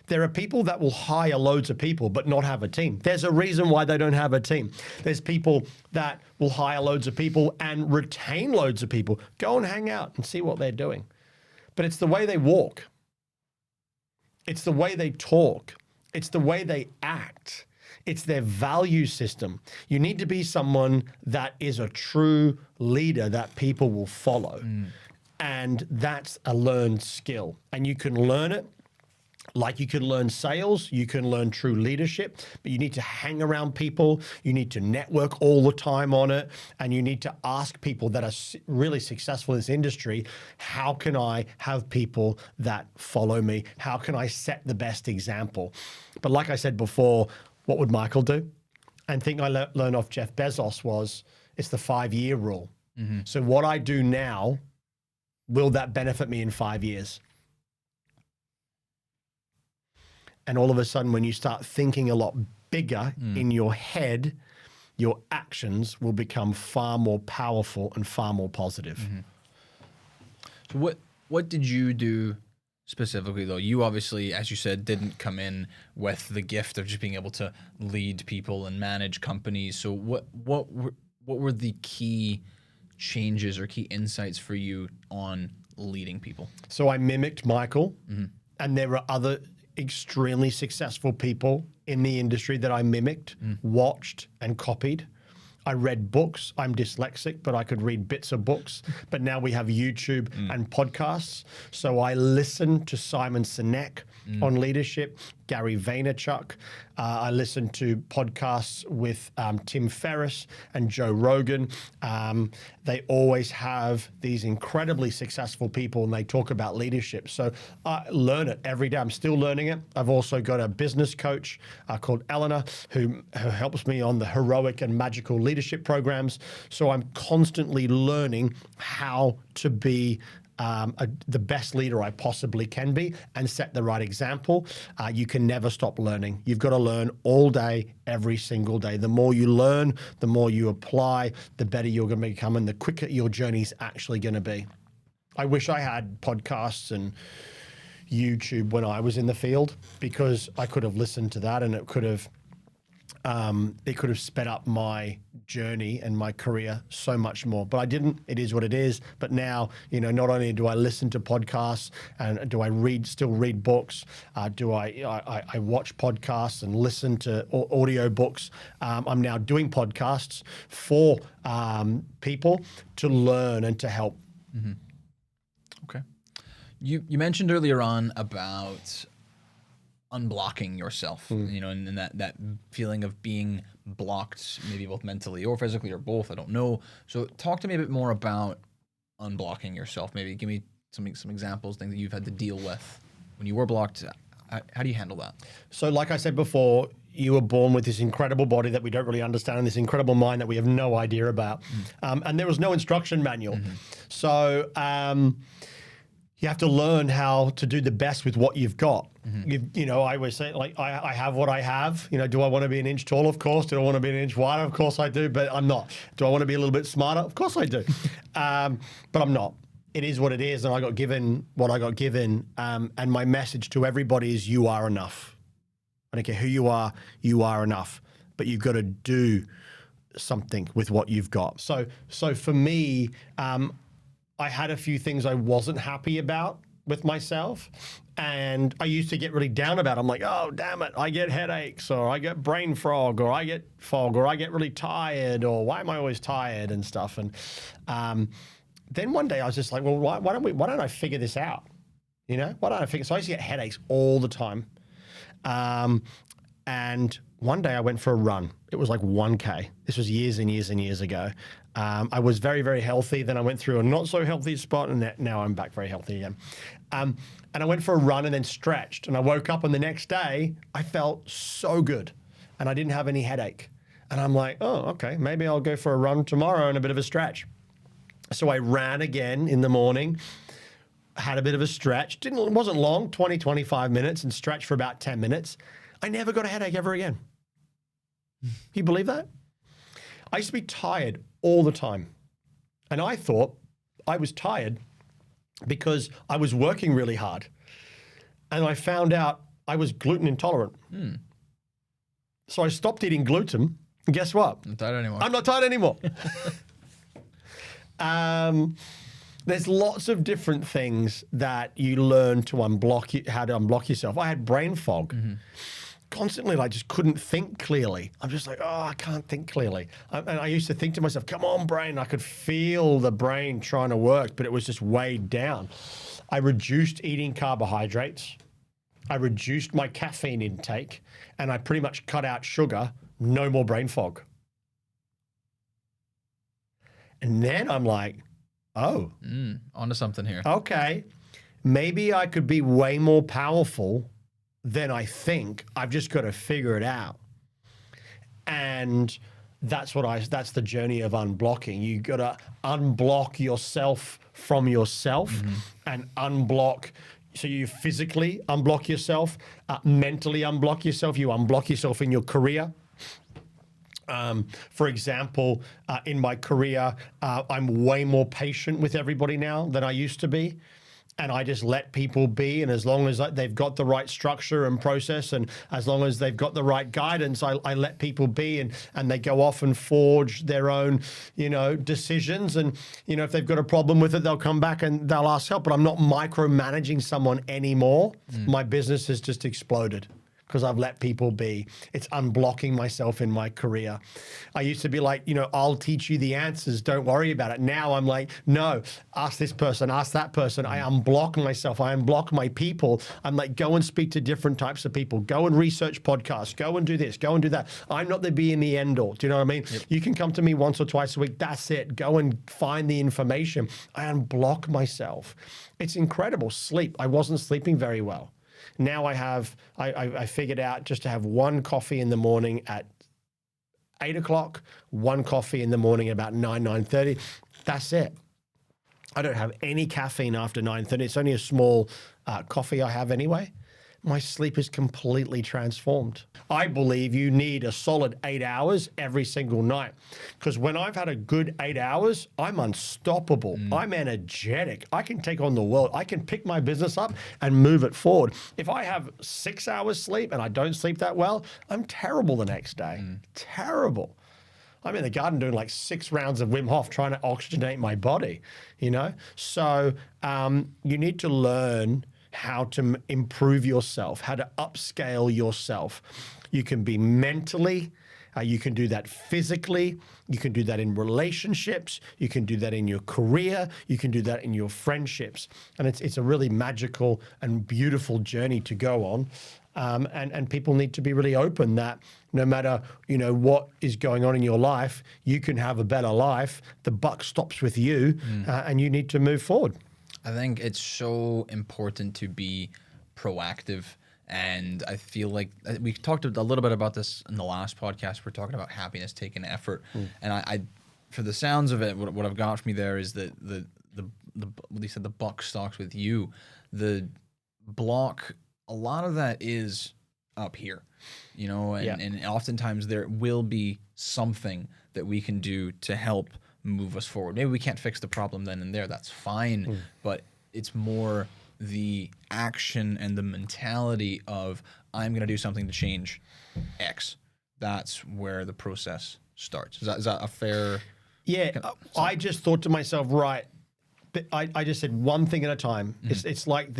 There are people that will hire loads of people but not have a team. There's a reason why they don't have a team. There's people that will hire loads of people and retain loads of people. Go and hang out and see what they're doing. But it's the way they walk. It's the way they talk. It's the way they act. It's their value system. You need to be someone that is a true leader that people will follow. And that's a learned skill. And you can learn it like you can learn sales, you can learn true leadership, but you need to hang around people, you need to network all the time on it, and you need to ask people that are really successful in this industry, how can I have people that follow me? How can I set the best example? But like I said before, what would Michael do? And thing I learned off Jeff Bezos was, it's the 5-year rule. So what I do now Will that benefit me in 5 years? And all of a sudden, when you start thinking a lot bigger in your head, your actions will become far more powerful and far more positive. So what did you do specifically, though? You obviously, as you said, didn't come in with the gift of just being able to lead people and manage companies. So what were the key changes or key insights for you on leading people? So I mimicked Michael, and there were other extremely successful people in the industry that I mimicked, watched, and copied. I read books. I'm dyslexic, but I could read bits of books. But now we have YouTube and podcasts. So I listened to Simon Sinek on leadership, Gary Vaynerchuk. I listened to podcasts with Tim Ferriss and Joe Rogan. They always have these incredibly successful people, and they talk about leadership. So I learn it every day. I'm still learning it. I've also got a business coach called Eleanor who helps me on the heroic and magical leadership programs. So I'm constantly learning how to be the best leader I possibly can be and set the right example. You can never stop learning. You've got to learn all day, every single day. The more you learn, the more you apply, the better you're going to become and the quicker your journey's actually going to be. I wish I had podcasts and YouTube when I was in the field, because I could have listened to that and it could have sped up my journey and my career so much more. But I didn't. It is what it is. But now, not only do I listen to podcasts and do I still read books, do I watch podcasts and listen to audio books. I'm now doing podcasts for people to learn and to help. Okay. You mentioned earlier on about unblocking yourself, and that feeling of being blocked, maybe both mentally or physically or both, I don't know. So talk to me a bit more about unblocking yourself. Maybe give me some examples, things that you've had to deal with when you were blocked. How do you handle that? So like I said before, you were born with this incredible body that we don't really understand and this incredible mind that we have no idea about. And there was no instruction manual. So you have to learn how to do the best with what you've got. I always say, I have what I have. Do I want to be an inch tall? Of course. Do I want to be an inch wider? Of course I do, but I'm not. Do I want to be a little bit smarter? Of course I do. But I'm not. It is what it is, and I got given what I got given. And my message to everybody is you are enough. I don't care who you are enough. But you've got to do something with what you've got. So for me, I had a few things I wasn't happy about with myself, and I used to get really down about it. I'm like, oh, damn it, I get headaches, or I get brain fog, or I get fog, or I get really tired, or why am I always tired and stuff. And then one day I was just like, well, why don't I figure this out? Why don't I figure? So I used to get headaches all the time. And one day I went for a run. It was like 1K. This was years and years and years ago. I was very, very healthy. Then I went through a not so healthy spot, and now I'm back very healthy again. And I went for a run and then stretched. And I woke up, and the next day I felt so good, and I didn't have any headache. And I'm like, oh, okay, maybe I'll go for a run tomorrow and a bit of a stretch. So I ran again in the morning, had a bit of a stretch. It wasn't long, 20, 25 minutes, and stretched for about 10 minutes. I never got a headache ever again. Can you believe that? I used to be tired all the time. And I thought I was tired because I was working really hard. And I found out I was gluten intolerant. So I stopped eating gluten. And guess what? I'm not tired anymore. I'm not tired anymore. There's lots of different things that you learn to how to unblock yourself. I had brain fog. Constantly, I just couldn't think clearly. I'm just like, oh, I can't think clearly. And I used to think to myself, come on, brain. I could feel the brain trying to work, but it was just weighed down. I reduced eating carbohydrates. I reduced my caffeine intake, and I pretty much cut out sugar. No more brain fog. And then I'm like, oh. Onto something here. Okay. Maybe I could be way more powerful than I think. I've just got to figure it out. And that's the journey of unblocking. You got to unblock yourself from yourself and unblock. So you physically unblock yourself, mentally unblock yourself. You unblock yourself in your career. For example, in my career, I'm way more patient with everybody now than I used to be. And I just let people be. And as long as they've got the right structure and process, and as long as they've got the right guidance, I let people be, and they go off and forge their own, decisions. And, if they've got a problem with it, they'll come back and they'll ask help. But I'm not micromanaging someone anymore. My business has just exploded because I've let people be. It's unblocking myself in my career. I used to be like, I'll teach you the answers, don't worry about it. Now I'm like, no, ask this person, ask that person. I unblock myself, I unblock my people. I'm like, go and speak to different types of people. Go and research podcasts, go and do this, go and do that. I'm not the be and the end all, do you know what I mean? Yep. You can come to me once or twice a week, that's it. Go and find the information. I unblock myself. It's incredible. Sleep, I wasn't sleeping very well. Now I figured out just to have one coffee in the morning at 8 o'clock, one coffee in the morning about 9:30. That's it. I don't have any caffeine after 9:30. It's only a small coffee I have anyway. My sleep is completely transformed. I believe you need a solid 8 hours every single night, because when I've had a good 8 hours, I'm unstoppable. I'm energetic. I can take on the world. I can pick my business up and move it forward. If I have 6 hours sleep and I don't sleep that well, I'm terrible the next day. Terrible. I'm in the garden doing like 6 rounds of Wim Hof trying to oxygenate my body, So you need to learn how to improve yourself, how to upscale yourself. You can be mentally, you can do that physically, you can do that in relationships, you can do that in your career, you can do that in your friendships. And it's a really magical and beautiful journey to go on. And people need to be really open that no matter, what is going on in your life, you can have a better life. The buck stops with you, and you need to move forward. I think it's so important to be proactive, and I feel like we talked a little bit about this in the last podcast. We're talking about happiness taking effort, and I, for the sounds of it, what I've got from you there is that the what you said, the buck stops with you. The block, a lot of that is up here, and oftentimes there will be something that we can do to help move us forward. Maybe we can't fix the problem then and there, that's fine, but it's more the action and the mentality of I'm going to do something to change X. That's where the process starts. Is that a fair? Yeah, I just thought to myself, right, I just said one thing at a time. It's like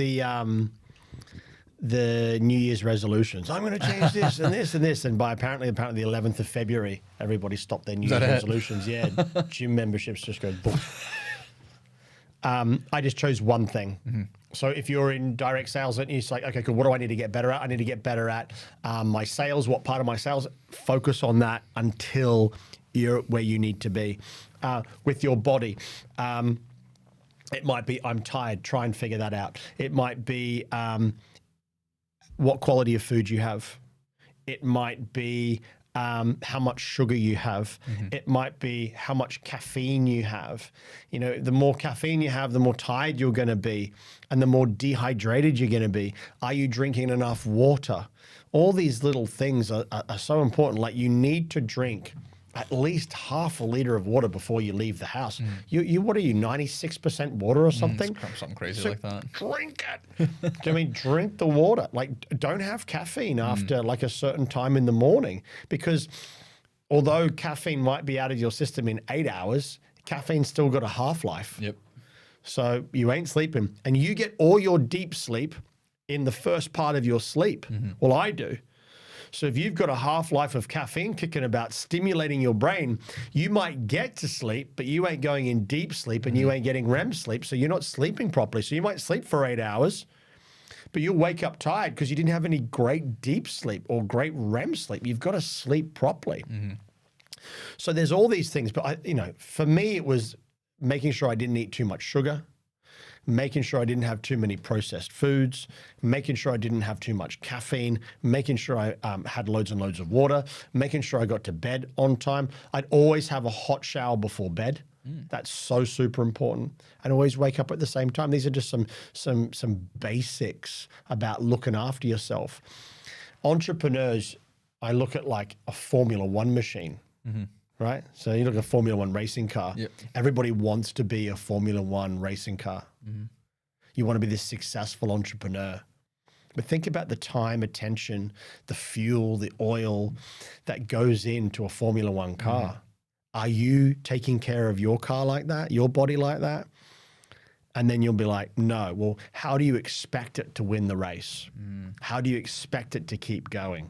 the New Year's resolutions. I'm going to change this and this and this. And by apparently the 11th of February, everybody stopped their New Year's resolutions. Yeah, gym memberships just go boom. I just chose one thing. So if you're in direct sales and it's like, okay, cool, what do I need to get better at? I need to get better at my sales. What part of my sales? Focus on that until you're where you need to be. With your body, it might be I'm tired. Try and figure that out. It might be what quality of food you have. It might be how much sugar you have. It might be how much caffeine you have. The more caffeine you have, the more tired you're going to be and the more dehydrated you're going to be. Are you drinking enough water? All these little things are so important. Like you need to drink at least half a liter of water before you leave the house. You what are you, 96% water or something? Something crazy like that. Drink it. Do you mean drink the water? Like don't have caffeine after like a certain time in the morning, because although caffeine might be out of your system in 8 hours, caffeine's still got a half-life. Yep. So you ain't sleeping, and you get all your deep sleep in the first part of your sleep. Well, I do. So if you've got a half-life of caffeine kicking about, stimulating your brain, you might get to sleep, but you ain't going in deep sleep and you ain't getting REM sleep, so you're not sleeping properly. So you might sleep for 8 hours, but you'll wake up tired because you didn't have any great deep sleep or great REM sleep. You've got to sleep properly. So there's all these things, but for me, it was making sure I didn't eat too much sugar, making sure I didn't have too many processed foods, making sure I didn't have too much caffeine, making sure I had loads and loads of water, making sure I got to bed on time. I'd always have a hot shower before bed. That's so super important. And always wake up at the same time. These are just some basics about looking after yourself. Entrepreneurs, I look at like a Formula One machine, right? So you look at a Formula One racing car. Yep. Everybody wants to be a Formula One racing car. You want to be this successful entrepreneur. But think about the time, attention, the fuel, the oil that goes into a Formula One car. Are you taking care of your car like that, your body like that? And then you'll be like, no. Well, how do you expect it to win the race? How do you expect it to keep going?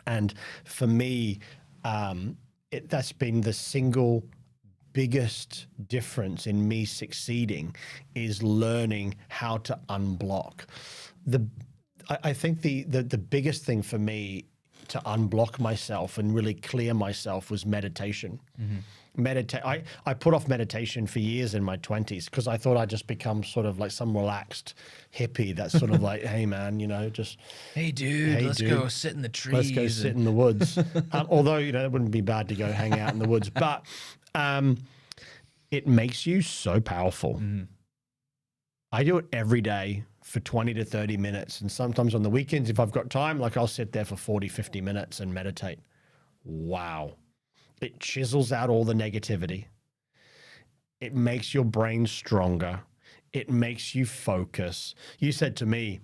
And for me, that's been the single biggest difference in me succeeding is learning how to unblock. I think the biggest thing for me to unblock myself and really clear myself was meditation. I put off meditation for years in my 20s because I thought I'd just become sort of like some relaxed hippie that's sort of like, hey man, just Hey dude, let's go sit in the trees. let's go sit in the woods. Although, it wouldn't be bad to go hang out in the woods, but it makes you so powerful. I do it every day for 20 to 30 minutes. And sometimes on the weekends, if I've got time, like I'll sit there for 40, 50 minutes and meditate. Wow. It chisels out all the negativity. It makes your brain stronger. It makes you focus. You said to me,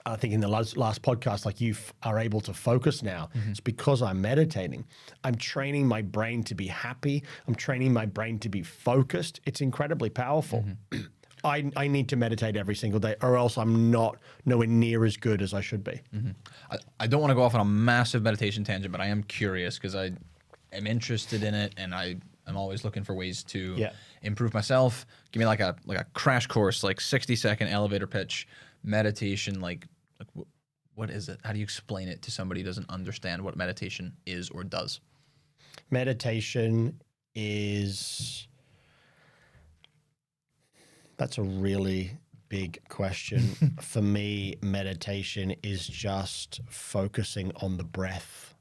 I think in the last podcast, like you are able to focus now. It's because I'm meditating. I'm training my brain to be happy. I'm training my brain to be focused. It's incredibly powerful. I need to meditate every single day or else I'm nowhere near as good as I should be. I don't want to go off on a massive meditation tangent, but I am curious because I am interested in it and I'm always looking for ways to improve myself. Give me like a crash course, like 60-second elevator pitch meditation. Like what is it? How do you explain it to somebody who doesn't understand what meditation is or does? Meditation is... That's a really big question. For me, meditation is just focusing on the breath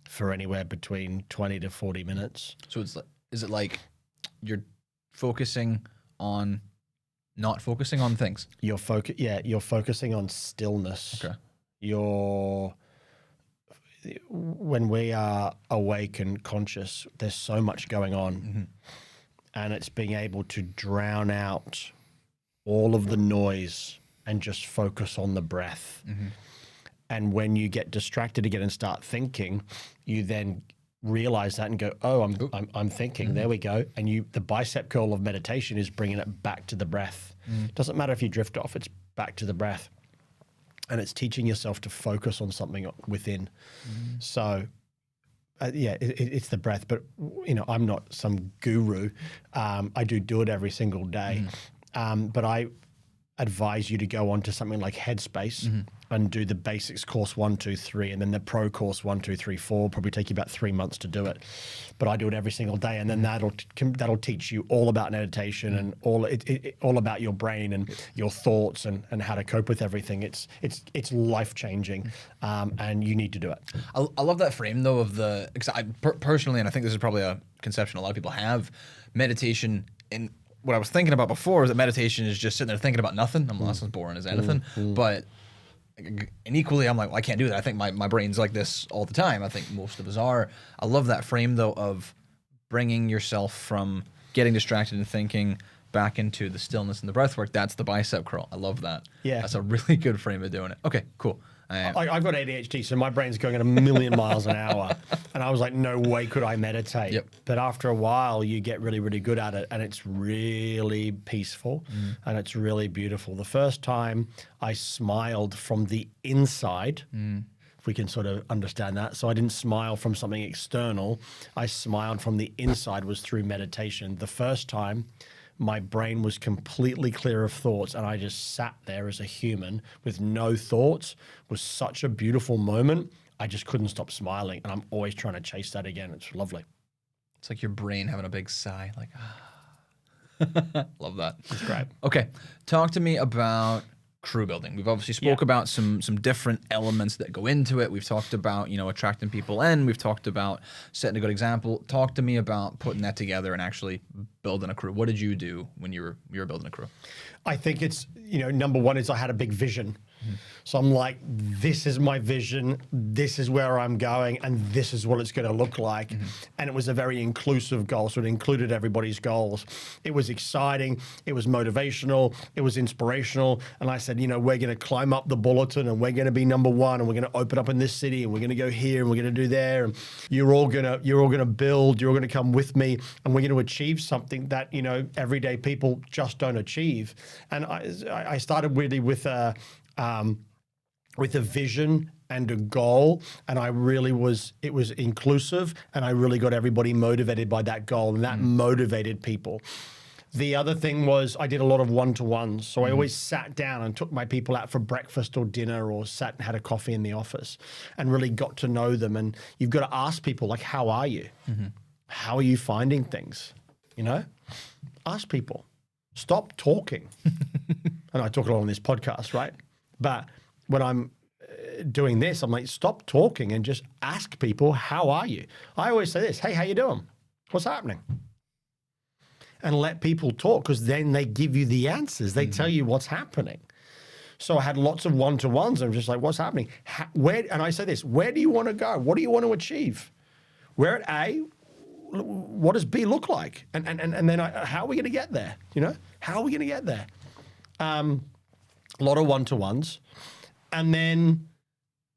for anywhere between 20 to 40 minutes. So is it like you're focusing on not focusing on things? You're focusing on stillness. Okay. When we are awake and conscious, there's so much going on. And it's being able to drown out all of the noise and just focus on the breath. And when you get distracted again and start thinking, you then realize that and go, oh, I'm thinking. There we go. And the bicep curl of meditation is bringing it back to the breath. Doesn't matter if you drift off, it's back to the breath. And it's teaching yourself to focus on something within. So it's the breath, but I'm not some guru. I do it every single day. But I advise you to go on to something like Headspace and do the basics course 1, 2, 3, and then the pro course 1, 2, 3, 4. Probably take you about 3 months to do it. But I do it every single day, and then that'll teach you all about meditation and all about your brain and your thoughts and how to cope with everything. It's life changing, and you need to do it. I love that frame though of personally, and I think this is probably a conception a lot of people have, meditation. In what I was thinking about before is that meditation is just sitting there thinking about nothing. That's as boring as anything. But and equally, I'm like, well, I can't do that. I think my brain's like this all the time. I think most of us are. I love that frame though of bringing yourself from getting distracted and thinking back into the stillness and the breath work. That's the bicep curl. I love that. Yeah. That's a really good frame of doing it. Okay, cool. I've got ADHD, so my brain's going at 1,000,000 miles an hour. And I was like, no way could I meditate. Yep. But after a while, you get really, really good at it. And it's really peaceful and it's really beautiful. The first time I smiled from the inside, if we can sort of understand that. So I didn't smile from something external. I smiled from the inside was through meditation. The first time, my brain was completely clear of thoughts and I just sat there as a human with no thoughts. It was such a beautiful moment. I just couldn't stop smiling and I'm always trying to chase that again. It's lovely. It's like your brain having a big sigh, like, ah. Love that. It's great. Okay, talk to me about crew building. We've obviously spoke about some different elements that go into it. We've talked about, attracting people in. We've talked about setting a good example. Talk to me about putting that together and actually building a crew. What did you do when you were building a crew? I think it's, number one is I had a big vision. So I'm like, this is my vision, this is where I'm going, and this is what it's going to look like. And it was a very inclusive goal, so it included everybody's goals. It was exciting, it was motivational, it was inspirational. And I said, we're going to climb up the bulletin and we're going to be number one and we're going to open up in this city and we're going to go here and we're going to do there. And you're all going to build, you're all going to come with me, and we're going to achieve something that, everyday people just don't achieve. And I started really with a vision and a goal, and it was inclusive, and I really got everybody motivated by that goal, and that motivated people. The other thing was I did a lot of one-to-ones. So I always sat down and took my people out for breakfast or dinner, or sat and had a coffee in the office and really got to know them. And you've got to ask people, like, how are you? How are you finding things? Ask people. Stop talking. And I talk a lot on this podcast, right? But when I'm doing this, I'm like, stop talking and just ask people, how are you? I always say this, hey, how you doing? What's happening? And let people talk, because then they give you the answers. They tell you what's happening. So I had lots of one-to-ones. I'm just like, what's happening? And I say this, where do you want to go? What do you want to achieve? We're at A, what does B look like? And then how are we going to get there? How are we going to get there? A lot of one-to-ones. And then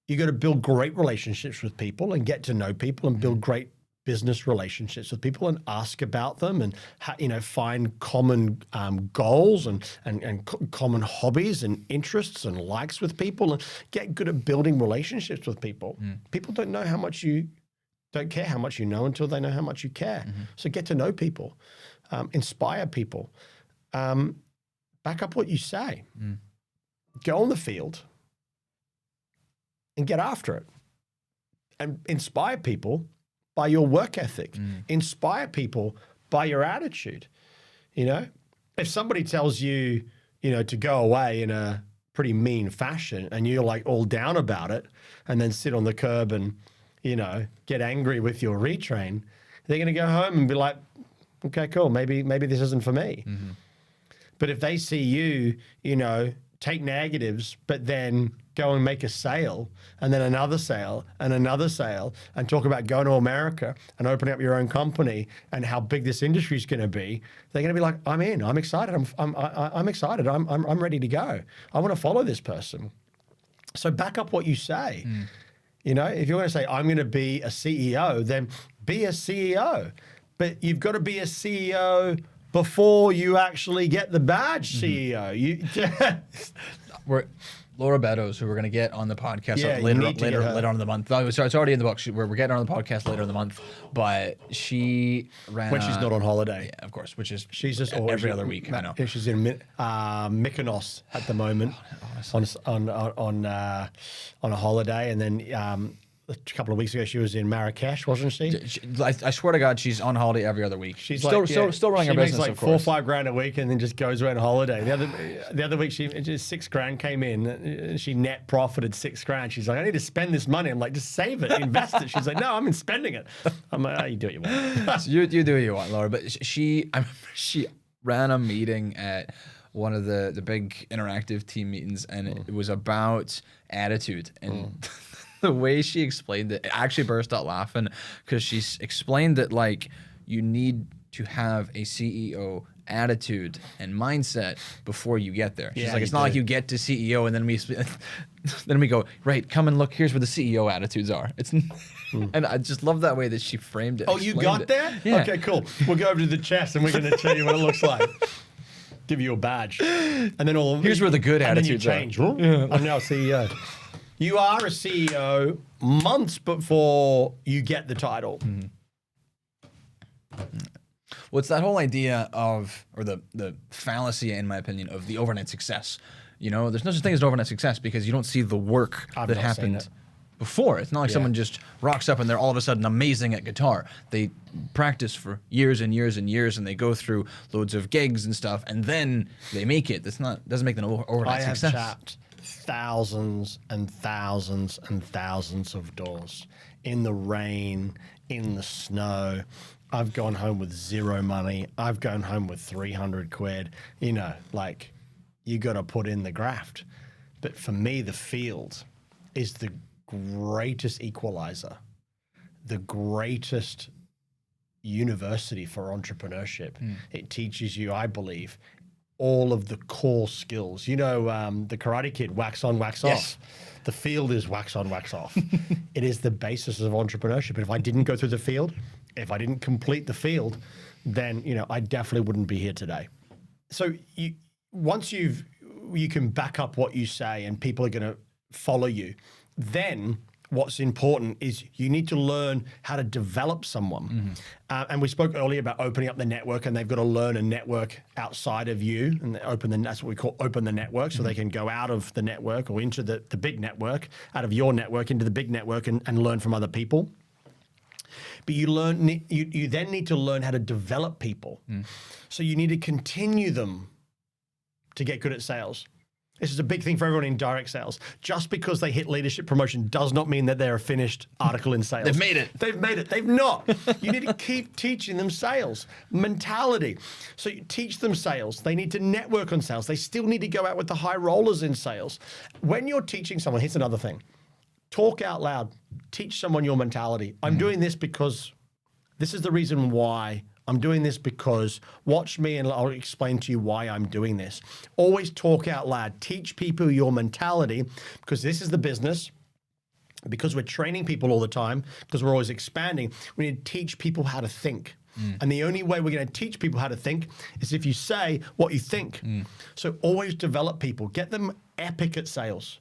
you got to build great relationships with people and get to know people and build great business relationships with people and ask about them and, find common goals and common hobbies and interests and likes with people, and get good at building relationships with people. People don't care how much you know until they know how much you care. So get to know people, inspire people, back up what you say. Go on the field and get after it, and inspire people by your work ethic. Inspire people by your attitude. If somebody tells you, to go away in a pretty mean fashion and you're like all down about it and then sit on the curb and, get angry with your retrain, they're going to go home and be like, okay, cool. Maybe this isn't for me. But if they see you, take negatives, but then go and make a sale, and then another sale, and another sale, and talk about going to America and opening up your own company and how big this industry is going to be, they're going to be like, I'm in. I'm excited. I'm excited. I'm ready to go. I want to follow this person. So back up what you say. If you're going to say, I'm going to be a CEO, then be a CEO. But you've got to be a CEO before you actually get the badge CEO. We're Laura Beddoes, who we're going to get on the podcast later on in the month. Oh, sorry, it's already in the book. We're getting her on the podcast later in the month, but she ran when she's not on holiday, yeah, of course. Which is she's just every other week. I know. She's in Mykonos at the moment on a holiday, and then a couple of weeks ago she was in Marrakesh, wasn't she? I swear to God, she's on holiday every other week. She's still running her business. She makes like of course. $4 or $5 a week, and then just goes away on holiday. The other week, she just $6,000 came in. She net profited $6,000. She's like, I need to spend this money. I'm like, just save it, invest it. She's like, no, I'm in spending it. I'm like, oh, you do what you want. So you do what you want, Laura. But she ran a meeting at one of the big interactive team meetings, and it was about attitude and. The way she explained it, I actually burst out laughing, because she explained that, like, you need to have a CEO attitude and mindset before you get there. She's like, it's not like you get to CEO and then we go, right, come and look, here's where the CEO attitudes are. It's and I just love that way that she framed it. Oh, you got there? Yeah. Okay, cool. We'll go over to the chest and we're going to tell you what it looks like. Give you a badge. And then here's where the good attitudes are. And then you change. Yeah. I'm now CEO. You are a CEO months before you get the title. Well, it's that whole idea of, or the fallacy, in my opinion, of the overnight success. There's no such thing as an overnight success, because you don't see the work that happened before. It's not like someone just rocks up and they're all of a sudden amazing at guitar. They practice for years and years and years, and they go through loads of gigs and stuff, and then they make it. Doesn't make them an overnight success. I have chapped thousands and thousands and thousands of doors in the rain, in the snow. I've gone home with zero money. I've gone home with 300 quid. You know, like, you got to put in the graft. But for me, the field is the greatest equalizer, the greatest university for entrepreneurship. It teaches you, I believe, all of the core skills. You know, the Karate Kid, wax on, wax off. The field is wax on, wax off. It is the basis of entrepreneurship. And if I didn't go through the field, if I didn't complete the field, then, you know, I definitely wouldn't be here today. So once you can back up what you say and people are going to follow you, then what's important is you need to learn how to develop someone. And we spoke earlier about opening up the network, and they've got to learn a network outside of you, and that's what we call open the network, so they can go out of the network or into the big network, out of your network into the big network and learn from other people. But you then need to learn how to develop people. So you need to continue them to get good at sales. This is a big thing for everyone in direct sales. Just because they hit leadership promotion does not mean that they're a finished article in sales. They've made it. They've made it. They've not. You need to keep teaching them sales, mentality. So you teach them sales. They need to network on sales. They still need to go out with the high rollers in sales. When you're teaching someone, here's another thing. Talk out loud. Teach someone your mentality. I'm doing this because this is the reason why. I'm doing this because watch me and I'll explain to you why I'm doing this. Always talk out loud. Teach people your mentality, because this is the business. Because we're training people all the time, because we're always expanding, we need to teach people how to think. And the only way we're going to teach people how to think is if you say what you think. So always develop people. Get them epic at sales.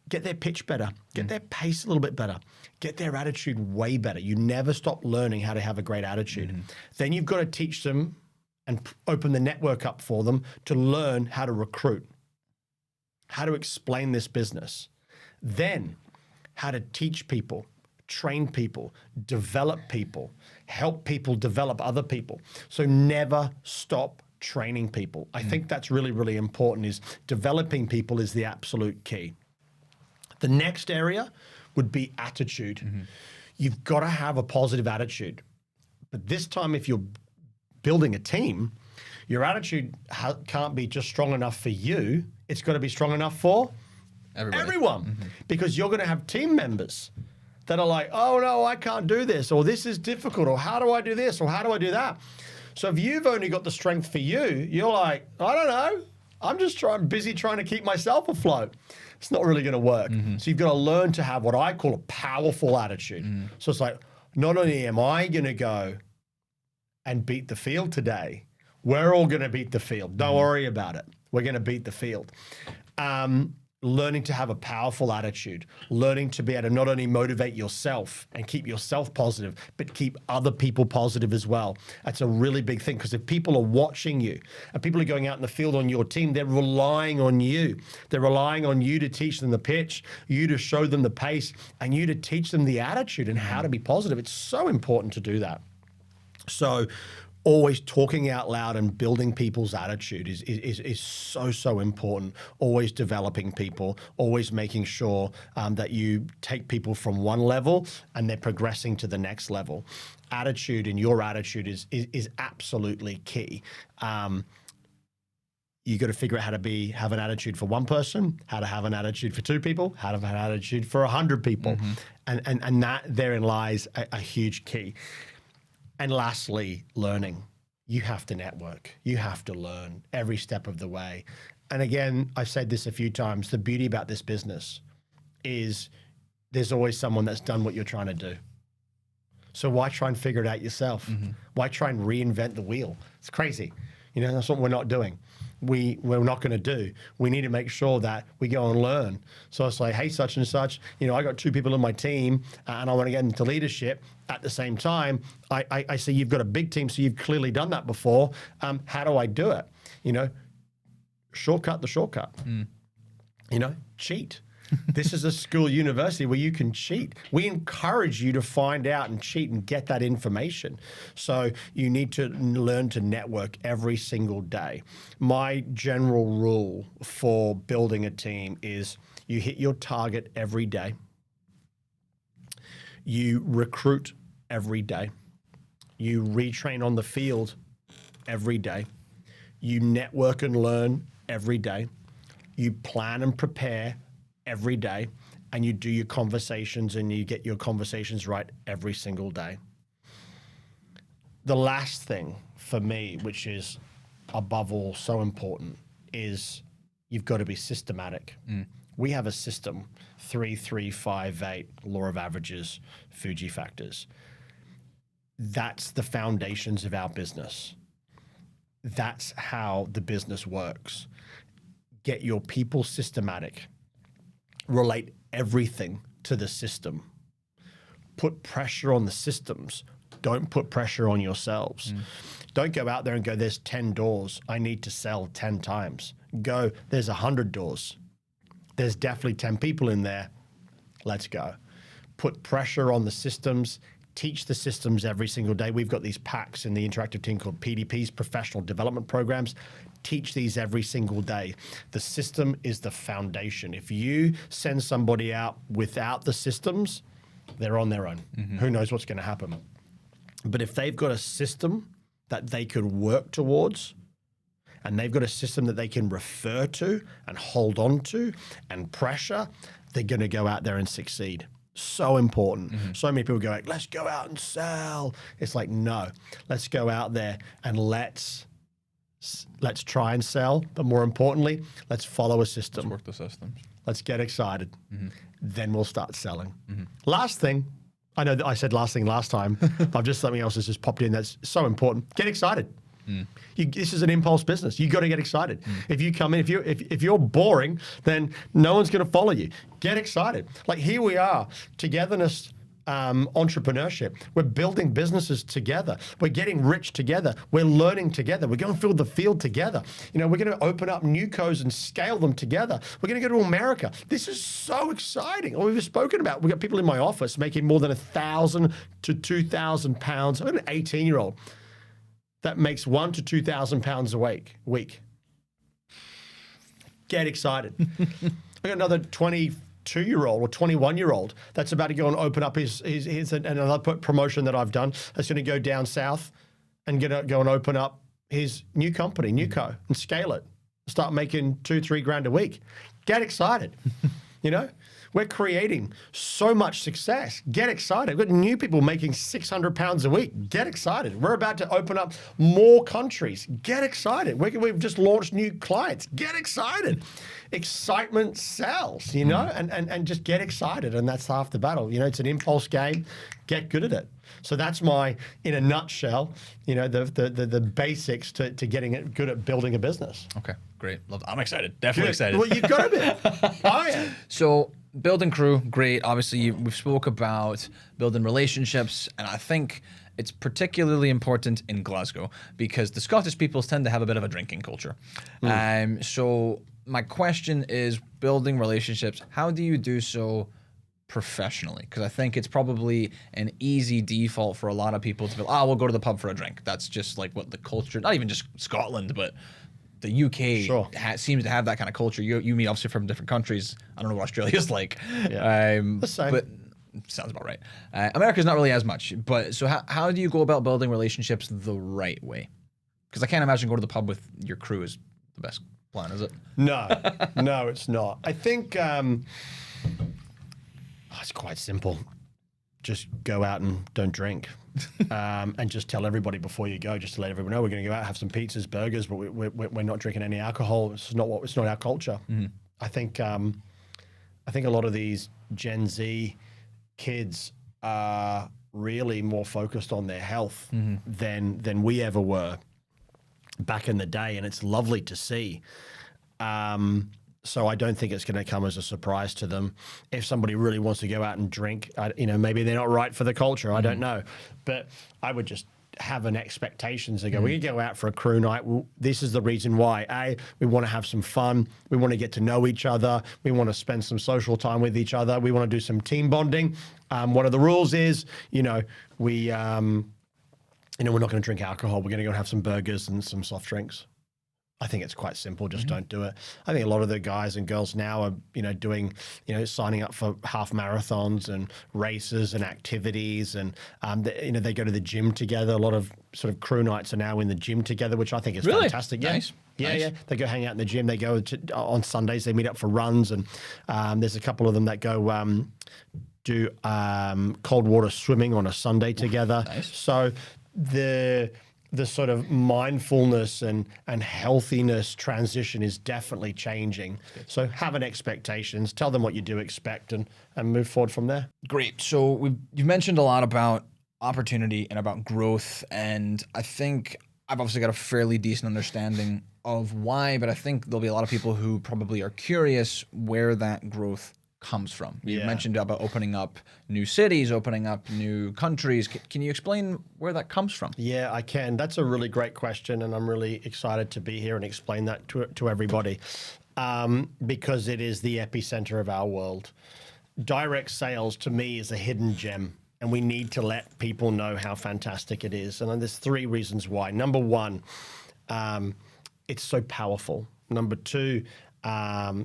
Get their pitch better. Get their pace a little bit better. Get their attitude way better. You never stop learning how to have a great attitude. Then you've got to teach them and open the network up for them to learn how to recruit, how to explain this business. Then how to teach people, train people, develop people, help people develop other people. So never stop training people. I think that's really, really important, is developing people is the absolute key. The next area would be attitude. You've got to have a positive attitude. But this time, if you're building a team, your attitude can't be just strong enough for you. It's got to be strong enough for everyone. Because you're going to have team members that are like, oh no, I can't do this, or this is difficult, or how do I do this, or how do I do that? So if you've only got the strength for you, you're like, I don't know, I'm just busy trying to keep myself afloat. It's not really going to work. So you've got to learn to have what I call a powerful attitude. So it's like, not only am I going to go and beat the field today, we're all going to beat the field. Don't worry about it. We're going to beat the field. Learning to have a powerful attitude, learning to be able to not only motivate yourself and keep yourself positive, but keep other people positive as well. That's a really big thing, because if people are watching you and people are going out in the field on your team, they're relying on you. They're relying on you to teach them the pitch, you to show them the pace, and you to teach them the attitude and how to be positive. It's so important to do that. So always talking out loud and building people's attitude is so important. Always developing people, always making sure that you take people from one level and they're progressing to the next level. Attitude, and your attitude is absolutely key. You got to figure out how to have an attitude for one person, how to have an attitude for two people, how to have an attitude for 100 people. And that therein lies a huge key. And lastly, learning. You have to network. You have to learn every step of the way. And again, I've said this a few times, the beauty about this business is there's always someone that's done what you're trying to do. So why try and figure it out yourself? Why try and reinvent the wheel? It's crazy. You know, that's what we're not doing. We're not going to do. We need to make sure that we go and learn. So it's like, hey, such and such, you know, I got 2 people in my team and I want to get into leadership. At the same time, I see you've got a big team, so you've clearly done that before. How do I do it? You know, shortcut the shortcut. You know, cheat. This is a school university where you can cheat. We encourage you to find out and cheat and get that information. So you need to learn to network every single day. My general rule for building a team is you hit your target every day. You recruit every day. You retrain on the field every day. You network and learn every day. You plan and prepare every day. And you do your conversations and you get your conversations right every single day. The last thing for me, which is above all so important, is you've got to be systematic. We have a system, 3, 3, 5, 8, law of averages, Fuji factors. That's the foundations of our business. That's how the business works. Get your people systematic. Relate everything to the system. Put pressure on the systems. Don't put pressure on yourselves. Don't go out there and go, there's 10 doors. I need to sell 10 times. Go, there's 100 doors. There's definitely 10 people in there. Let's go. Put pressure on the systems. Teach the systems every single day. We've got these packs in the interactive team called PDPs, Professional Development Programs. Teach these every single day. The system is the foundation. If you send somebody out without the systems, they're on their own. Who knows what's going to happen? But if they've got a system that they could work towards, and they've got a system that they can refer to and hold on to and pressure, they're going to go out there and succeed. So important. So many people go like, let's go out and sell. It's like, no, let's go out there and let's try and sell. But more importantly, let's follow a system. Let's work the systems. Let's get excited. Then we'll start selling. Last thing, I know that I said last thing last time, but just something else has just popped in that's so important. Get excited. This is an impulse business. You got to get excited. If you come in, if you're boring, then no one's going to follow you. Get excited. Like here we are, togetherness, entrepreneurship. We're building businesses together. We're getting rich together. We're learning together. We're going to fill the field together. You know, we're going to open up new codes and scale them together. We're going to go to America. This is so exciting. We've spoken about. We've got people in my office making more than 1,000 to 2,000 pounds. I've got an 18-year-old. That makes 1,000 to 2,000 pounds a week. Get excited. I got another 22-year-old or 21-year-old that's about to go and open up his another promotion that I've done. That's going to go down south and go and open up his new company, Newco, and scale it. Start making 2-3 grand a week. Get excited. You know, we're creating so much success. Get excited. We've got new people making 600 pounds a week. Get excited. We're about to open up more countries. Get excited. We've just launched new clients. Get excited. Excitement sells, you know, and just get excited. And that's half the battle. You know, it's an impulse game. Get good at it. So that's in a nutshell, you know, the basics to getting it good at building a business. Okay, great. I'm excited. Definitely excited. Well, you've got to be. I am. So building crew, great. Obviously, we've spoke about building relationships, and I think it's particularly important in Glasgow because the Scottish people tend to have a bit of a drinking culture. So my question is building relationships. How do you do so professionally? Because I think it's probably an easy default for a lot of people to be, we'll go to the pub for a drink. That's just like what the culture, not even just Scotland, but the UK seems to have that kind of culture. You meet obviously from different countries. I don't know what Australia's like. Yeah. The same. But sounds about right. America's not really as much. But so how do you go about building relationships the right way? Because I can't imagine going to the pub with your crew is the best plan, is it? No, it's not. I think it's quite simple. Just go out and don't drink. And just tell everybody before you go, just to let everyone know, we're going to go out, have some pizzas, burgers, but we're not drinking any alcohol. It's not our culture. I think a lot of these Gen Z kids are really more focused on their health than we ever were back in the day, and it's lovely to see. So I don't think it's going to come as a surprise to them. If somebody really wants to go out and drink, maybe they're not right for the culture. I don't know. But I would just have an expectations. They go, we go out for a crew night. Well, this is the reason why. A, we want to have some fun. We want to get to know each other. We want to spend some social time with each other. We want to do some team bonding. One of the rules is, we're not going to drink alcohol. We're going to go and have some burgers and some soft drinks. I think it's quite simple. Just don't do it. I think a lot of the guys and girls now are, doing, signing up for half marathons and races and activities, and they go to the gym together. A lot of sort of crew nights are now in the gym together, which I think is fantastic. Yeah. Nice. Yeah. They go hang out in the gym. They go on Sundays. They meet up for runs, and there's a couple of them that go do cold water swimming on a Sunday together. Nice. So the sort of mindfulness and healthiness transition is definitely changing. So have an expectations, tell them what you do expect, and move forward from there. Great. So you've mentioned a lot about opportunity and about growth, and I think I've obviously got a fairly decent understanding of why, but I think there'll be a lot of people who probably are curious where that growth comes from. You mentioned about opening up new cities, opening up new countries. Can you explain where that comes from? Yeah, I can. That's a really great question, and I'm really excited to be here and explain that to everybody, because it is the epicenter of our world. Direct sales, to me, is a hidden gem, and we need to let people know how fantastic it is. And there's 3 reasons why. Number 1, it's so powerful. Number 2,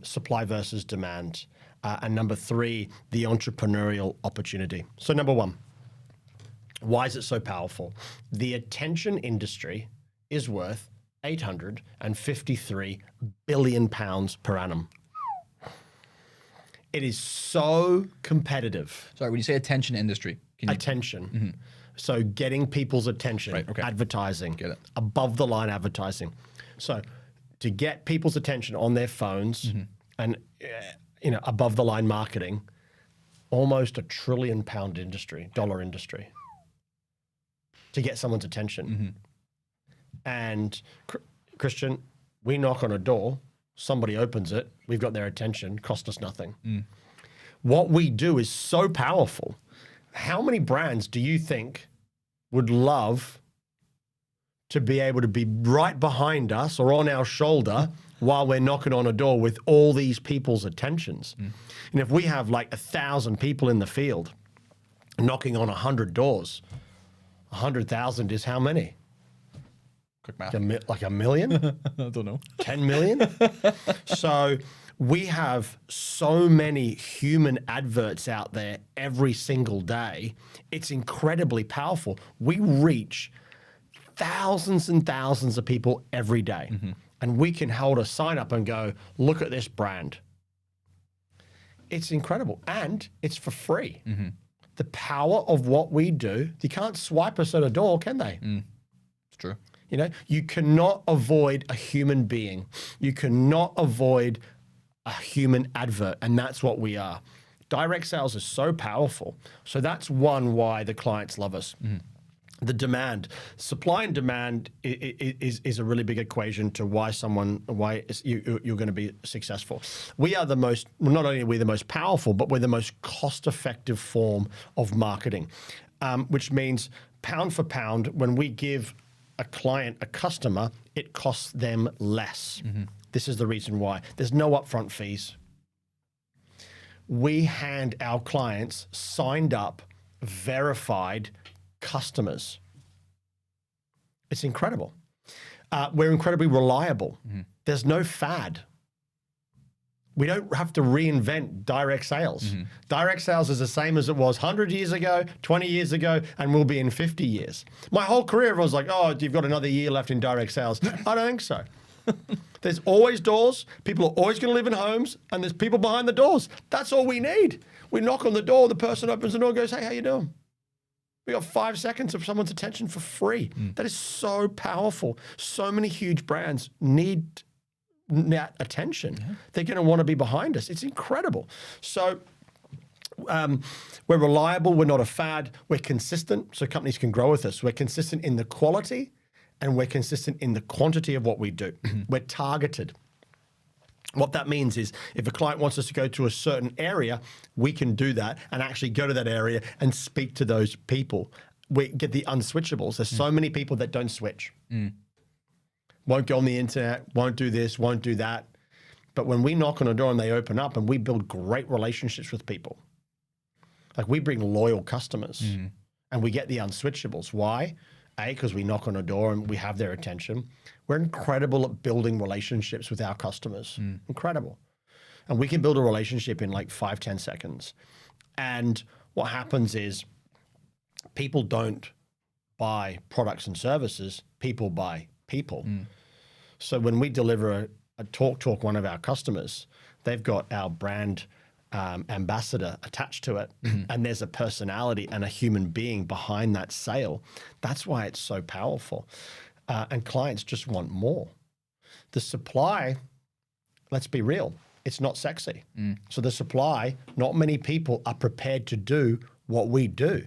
supply versus demand. And number 3, the entrepreneurial opportunity. So number 1, why is it so powerful? The attention industry is worth £853 billion per annum. It is so competitive. Sorry, when you say attention industry, Attention. So getting people's attention, advertising, above the line advertising. So to get people's attention on their phones and above the line marketing, almost $1 trillion dollar industry to get someone's attention. And Christian, we knock on a door, somebody opens it, we've got their attention, cost us nothing. What we do is so powerful. How many brands do you think would love to be able to be right behind us or on our shoulder while we're knocking on a door with all these people's attentions? And if we have like 1,000 people in the field knocking on 100 doors, 100,000 is how many? Quick math. Like 1 million? I don't know. 10 million? So we have so many human adverts out there every single day. It's incredibly powerful. We reach thousands and thousands of people every day. And we can hold a sign up and go, look at this brand. It's incredible. And it's for free. The power of what we do, you can't swipe us at a door, can they? It's true. You cannot avoid a human being. You cannot avoid a human advert, and that's what we are. Direct sales is so powerful. So that's one why the clients love us. The demand, supply and demand is a really big equation to why you're going to be successful. We are not only are we the most powerful, but we're the most cost-effective form of marketing, which means pound for pound, when we give a client, a customer, it costs them less. This is the reason why. There's no upfront fees. We hand our clients signed up, verified customers. It's incredible. We're incredibly reliable. There's no fad. We don't have to reinvent direct sales. Direct sales is the same as it was 100 years ago, 20 years ago, and will be in 50 years. My whole career, everyone's like, oh, you've got another year left in direct sales. I don't think so. There's always doors. People are always going to live in homes, and there's people behind the doors. That's all we need. We knock on the door, the person opens the door and goes, hey, how you doing? We got 5 seconds of someone's attention for free. That is so powerful. So many huge brands need that attention. They're going to want to be behind us. It's incredible. So we're reliable. We're not a fad. We're consistent, so companies can grow with us. We're consistent in the quality, and we're consistent in the quantity of what we do. We're targeted. What that means is if a client wants us to go to a certain area, we can do that and actually go to that area and speak to those people we get the unswitchables. There's so many people that don't switch. Won't go on the internet, won't do this, won't do that. But when we knock on a door and they open up and we build great relationships with people, like we bring loyal customers and we get the unswitchables. Why? A, because we knock on a door and we have their attention. We're incredible at building relationships with our customers. Incredible. And we can build a relationship in like 5-10 seconds. And what happens is people don't buy products and services, people buy people. So when we deliver a talk one of our customers, they've got our brand ambassador attached to it, and there's a personality and a human being behind that sale. That's why it's so powerful. And clients just want more. The supply, let's be real, it's not sexy. So the supply, not many people are prepared to do what we do.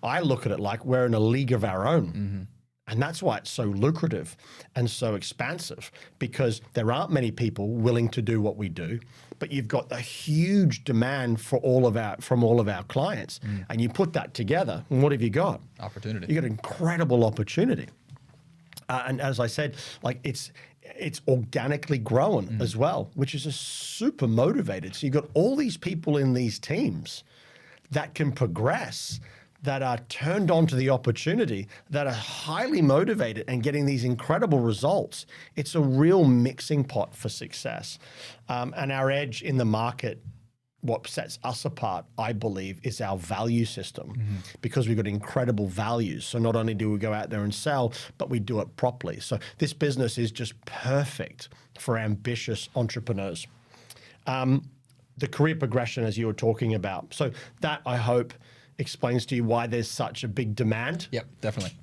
I look at it like we're in a league of our own. And that's why it's so lucrative and so expansive, because there aren't many people willing to do what we do, but you've got a huge demand from all of our clients. And you put that together, and what have you got? Opportunity. You got incredible opportunity. And as I said, like it's organically grown as well, which is just super motivated. So you've got all these people in these teams that can progress, that are turned on to the opportunity, that are highly motivated and getting these incredible results. It's a real mixing pot for success. And our edge in the market, what sets us apart, I believe, is our value system, because we've got incredible values. So not only do we go out there and sell, but we do it properly. So this business is just perfect for ambitious entrepreneurs. The career progression, as you were talking about. So that, I hope, explains to you why there's such a big demand. Yep, definitely.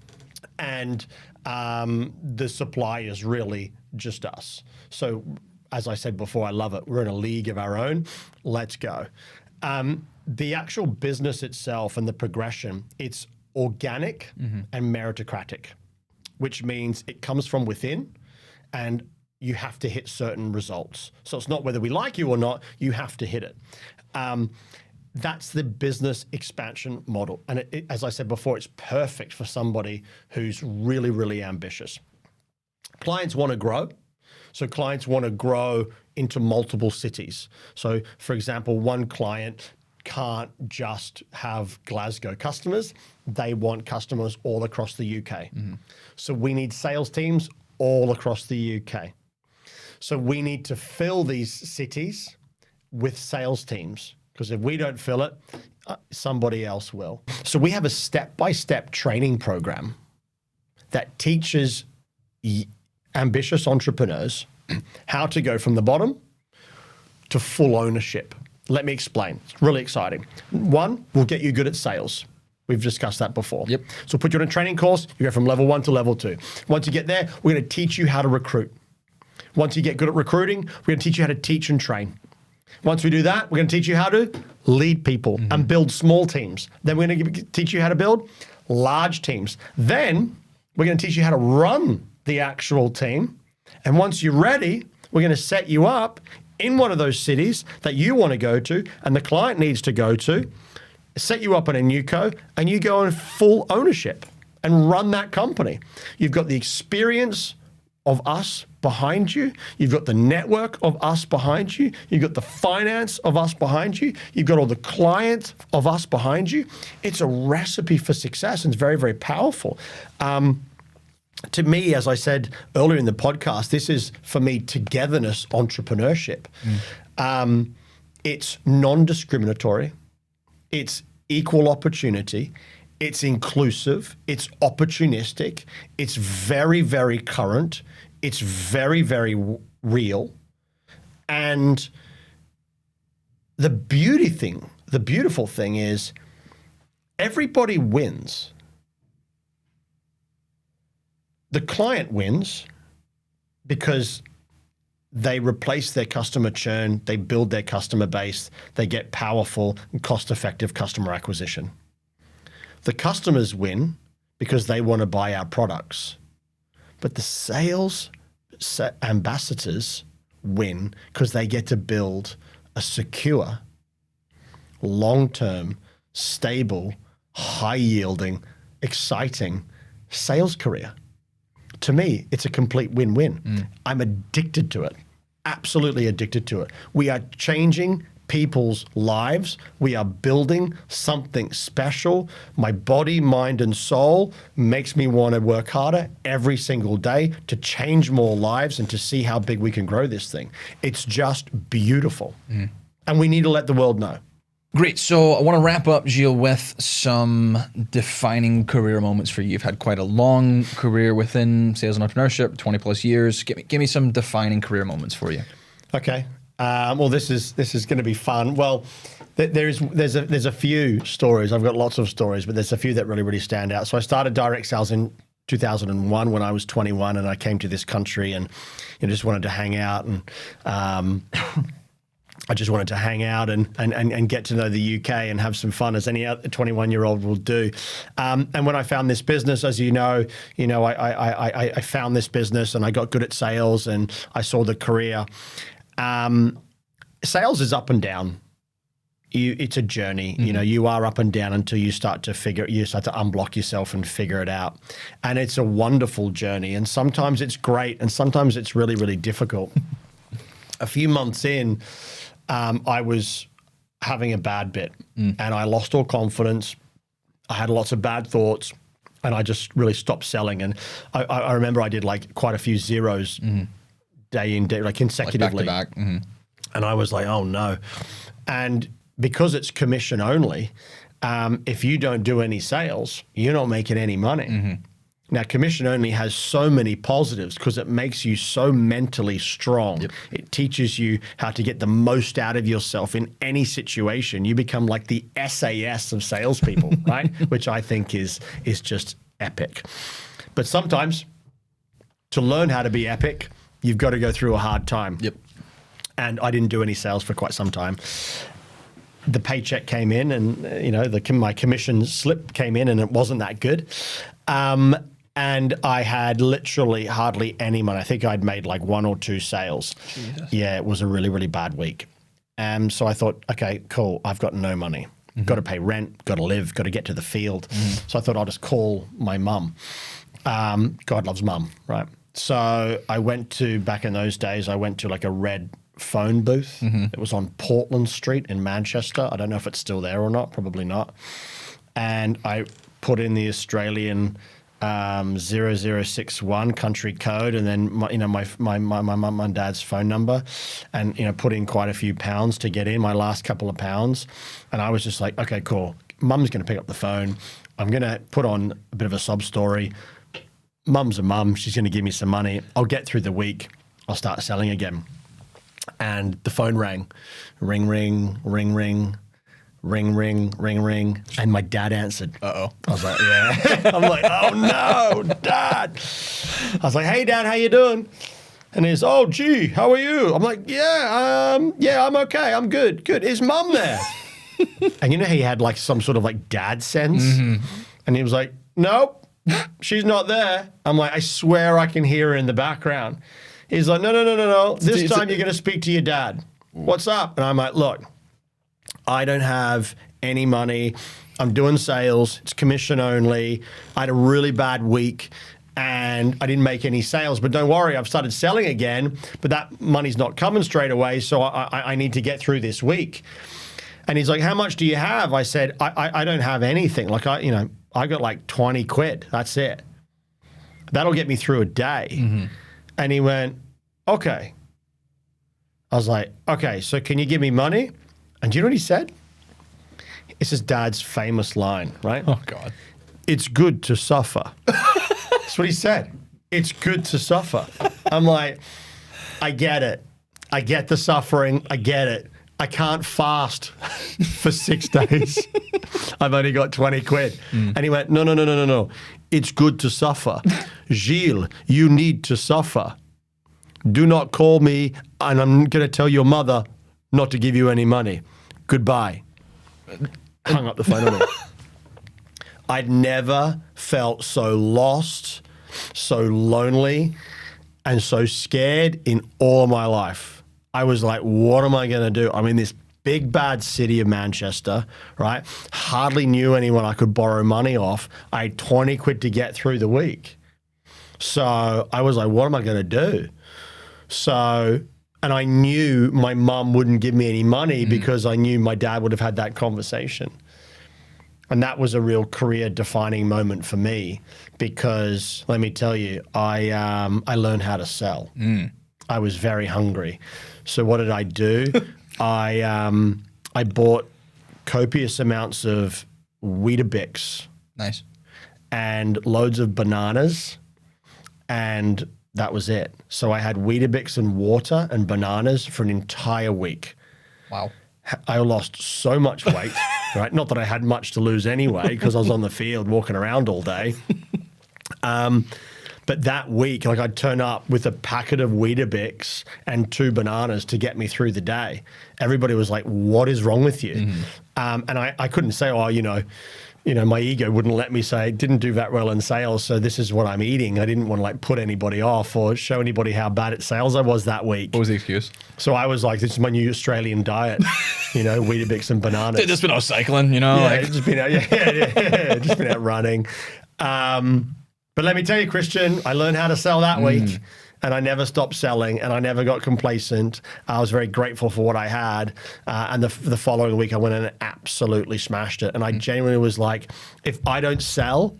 And the supply is really just us. So as I said before, I love it. We're in a league of our own. Let's go. The actual business itself and the progression, it's organic and meritocratic, which means it comes from within and you have to hit certain results. So it's not whether we like you or not, you have to hit it. That's the business expansion model. And as I said before, it's perfect for somebody who's really, really ambitious. Clients want to grow. So clients want to grow into multiple cities. So for example, one client can't just have Glasgow customers. They want customers all across the UK. So we need sales teams all across the UK. So we need to fill these cities with sales teams, because if we don't fill it, somebody else will. So we have a step-by-step training program that teaches ambitious entrepreneurs how to go from the bottom to full ownership. Let me explain. It's really exciting. One, we'll get you good at sales. We've discussed that before. Yep. So we'll put you on a training course, you go from level 1 to level 2. Once you get there, we're going to teach you how to recruit. Once you get good at recruiting, we're going to teach you how to teach and train. Once we do that, we're going to teach you how to lead people and build small teams. Then we're going to teach you how to build large teams. Then we're going to teach you how to run the actual team. And once you're ready, we're going to set you up in one of those cities that you want to go to and the client needs to go to, set you up in a new co, and you go in full ownership and run that company. You've got the experience of us behind you. You've got the network of us behind you. You've got the finance of us behind you. You've got all the clients of us behind you. It's a recipe for success, and it's very, very powerful. To me, as I said earlier in the podcast, this is, for me, togetherness entrepreneurship. It's non-discriminatory. It's equal opportunity. It's inclusive. It's opportunistic. It's very, very current. It's very, very real. And the beautiful thing is everybody wins. The client wins because they replace their customer churn, they build their customer base, they get powerful and cost-effective customer acquisition. The customers win because they want to buy our products. But the sales ambassadors win because they get to build a secure, long-term, stable, high-yielding, exciting sales career. To me, it's a complete win-win. I'm addicted to it, absolutely addicted to it. We are changing people's lives. We are building something special. My body, mind, and soul makes me want to work harder every single day to change more lives and to see how big we can grow this thing. It's just beautiful. And we need to let the world know. Great. So I want to wrap up, Gilles, with some defining career moments for you. You've had quite a long career within sales and entrepreneurship, 20 plus years. Give me some defining career moments for you. Okay. Well, this is going to be fun. Well, there's a few stories. I've got lots of stories, but there's a few that really stand out. So I started direct sales in 2001 when I was 21, and I came to this country and just wanted to hang out and. I just wanted to hang out and get to know the UK and have some fun, as any other 21-year-old will do. And when I found this business, as you know, I found this business and I got good at sales and I saw the career. Sales is up and down. It's a journey. You are up and down until you start to unblock yourself and figure it out. And it's a wonderful journey. And sometimes it's great and sometimes it's really, really difficult. A few months in, I was having a bad bit and I lost all confidence. I had lots of bad thoughts and I just really stopped selling. And I remember I did like quite a few zeros day in, day, like consecutively. Like back to back. And I was like, oh no. And because it's commission only, if you don't do any sales, you're not making any money. Now, commission only has so many positives because it makes you so mentally strong. Yep. It teaches you how to get the most out of yourself in any situation. You become like the SAS of salespeople, right? Which I think is just epic. But sometimes to learn how to be epic, you've got to go through a hard time. Yep. And I didn't do any sales for quite some time. The paycheck came in and, my commission slip came in and it wasn't that good. And I had literally hardly any money. I think I'd made like 1 or 2 sales. Jesus. Yeah, it was a really, really bad week. So I thought, okay, cool. I've got no money. Got to pay rent, got to live, got to get to the field. So I thought I'll just call my mum. God loves mum, right? So I back in those days, I went to like a red phone booth. It was on Portland Street in Manchester. I don't know if it's still there or not, probably not. And I put in the Australian 0061 country code, and then my mum and dad's phone number, and put in quite a few pounds to get in, my last couple of pounds. And I was just like, okay, cool. Mum's going to pick up the phone. I'm going to put on a bit of a sob story. Mum's a mum. She's going to give me some money. I'll get through the week. I'll start selling again. And the phone rang. Ring, ring, ring, ring. Ring, ring, ring, ring. And my dad answered. Uh-oh. I was like, yeah. I'm like, oh no, Dad. I was like, hey, Dad, how you doing? And he's, oh, gee, how are you? I'm like, yeah, I'm okay. I'm good. Good. Is Mum there? And he had like some sort of like dad sense. And he was like, nope, she's not there. I'm like, I swear I can hear her in the background. He's like, no. This time you're going to speak to your dad. What's up? And I'm like, look, I don't have any money. I'm doing sales. It's commission only. I had a really bad week and I didn't make any sales. But don't worry, I've started selling again, but that money's not coming straight away. So I need to get through this week. And he's like, how much do you have? I said, I don't have anything. Like, I got like 20 quid. That's it. That'll get me through a day. And he went, okay. I was like, okay, so can you give me money? And do you know what he said? It's his dad's famous line, right? Oh, God. It's good to suffer. That's what he said. It's good to suffer. I'm like, I get it. I get the suffering. I get it. I can't fast for 6 days. I've only got 20 quid. And he went, no. It's good to suffer. Gilles, you need to suffer. Do not call me, and I'm going to tell your mother not to give you any money. Goodbye. Hung up the phone on me. I'd never felt so lost, so lonely, and so scared in all of my life. I was like, what am I going to do? I'm in this big bad city of Manchester, right? Hardly knew anyone I could borrow money off. I had 20 quid to get through the week. So I was like, what am I going to do? So, and I knew my mum wouldn't give me any money because I knew my dad would have had that conversation. And that was a real career defining moment for me because let me tell you, I learned how to sell. I was very hungry. So what did I do? I bought copious amounts of Weetabix. Nice. And loads of bananas, and that was it. So I had Weetabix and water and bananas for an entire week. Wow. I lost so much weight, right? Not that I had much to lose anyway, because I was on the field walking around all day. But that week, like I'd turn up with a packet of Weetabix and 2 bananas to get me through the day. Everybody was like, what is wrong with you? And I couldn't say, oh, you know, my ego wouldn't let me say, didn't do that well in sales, so this is what I'm eating. I didn't want to like put anybody off or show anybody how bad at sales I was that week. What was the excuse? So I was like, this is my new Australian diet, Weetabix and bananas. Just been out cycling, Just been out, just been out running. But let me tell you, Christian, I learned how to sell that week. And I never stopped selling, and I never got complacent. I was very grateful for what I had. And the following week, I went in and absolutely smashed it. And I genuinely was like, if I don't sell,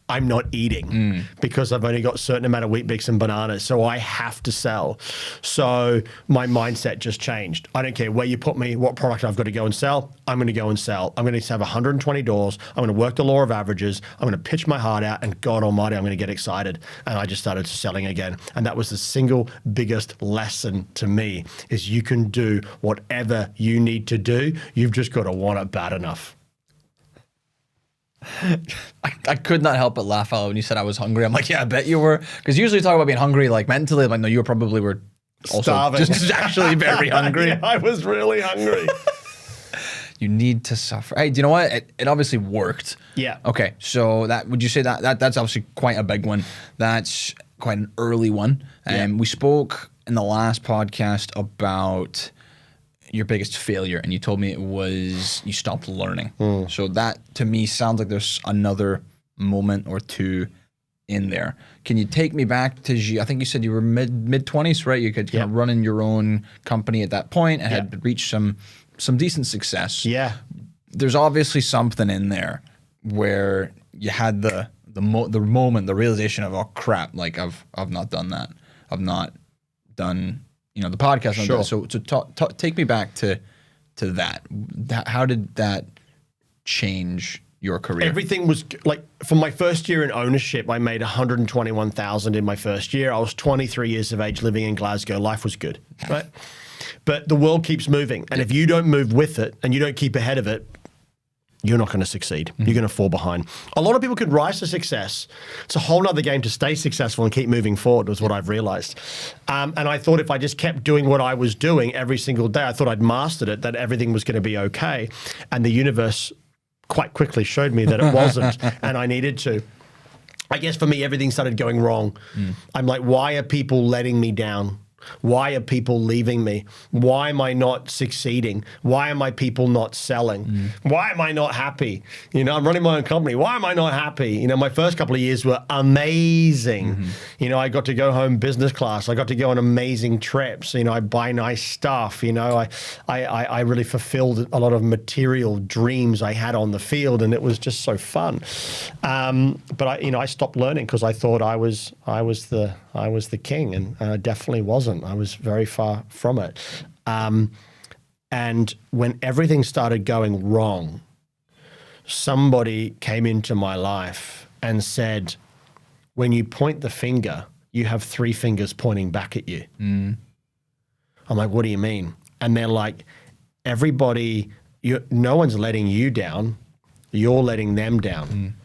I'm not eating because I've only got a certain amount of Weet-Bix and bananas. So I have to sell. So my mindset just changed. I don't care where you put me, what product I've got to go and sell. I'm going to go and sell. I'm going to have 120 doors. I'm going to work the law of averages. I'm going to pitch my heart out, and God almighty, I'm going to get excited. And I just started selling again. And that was the single biggest lesson to me is you can do whatever you need to do. You've just got to want it bad enough. I could not help but laugh out when you said I was hungry. I'm like, yeah, I bet you were. Because usually you talk about being hungry, like mentally. I'm like, no, you probably were also starving. just actually very hungry. Yeah, I was really hungry. You need to suffer. Hey, do you know what? It obviously worked. Yeah. Okay, so would you say that's obviously quite a big one. That's quite an early one. And we spoke in the last podcast about your biggest failure, and you told me it was you stopped learning. So that to me sounds like there's another moment or two in there. Can you take me back to, I think you said you were mid 20s, right? You could kind of run in your own company at that point and had reached some decent success. Yeah. There's obviously something in there where you had the moment, the realization of, oh crap, like I've not done that. I've not done the podcast. Sure. So take me back to that. How did that change your career? Everything was like, for my first year in ownership, I made 121,000 in my first year. I was 23 years of age, living in Glasgow. Life was good, right? But the world keeps moving, and if you don't move with it and you don't keep ahead of it, you're not going to succeed. You're going to fall behind. A lot of people could rise to success. It's a whole nother game to stay successful and keep moving forward, was what I've realized. And I thought if I just kept doing what I was doing every single day, I thought I'd mastered it, that everything was going to be okay. And the universe quite quickly showed me that it wasn't, and I needed to. I guess for me, everything started going wrong. I'm like, why are people letting me down? Why are people leaving me? Why am I not succeeding? Why am my people not selling? Why am I not happy? I'm running my own company. Why am I not happy? My first couple of years were amazing. I got to go home business class. I got to go on amazing trips. I buy nice stuff. I really fulfilled a lot of material dreams I had on the field, and it was just so fun. But I stopped learning because I thought I was the king, and I definitely wasn't. I was very far from it. And when everything started going wrong, somebody came into my life and said, when you point the finger, you have 3 fingers pointing back at you. I'm like, what do you mean? And they're like, no one's letting you down. You're letting them down.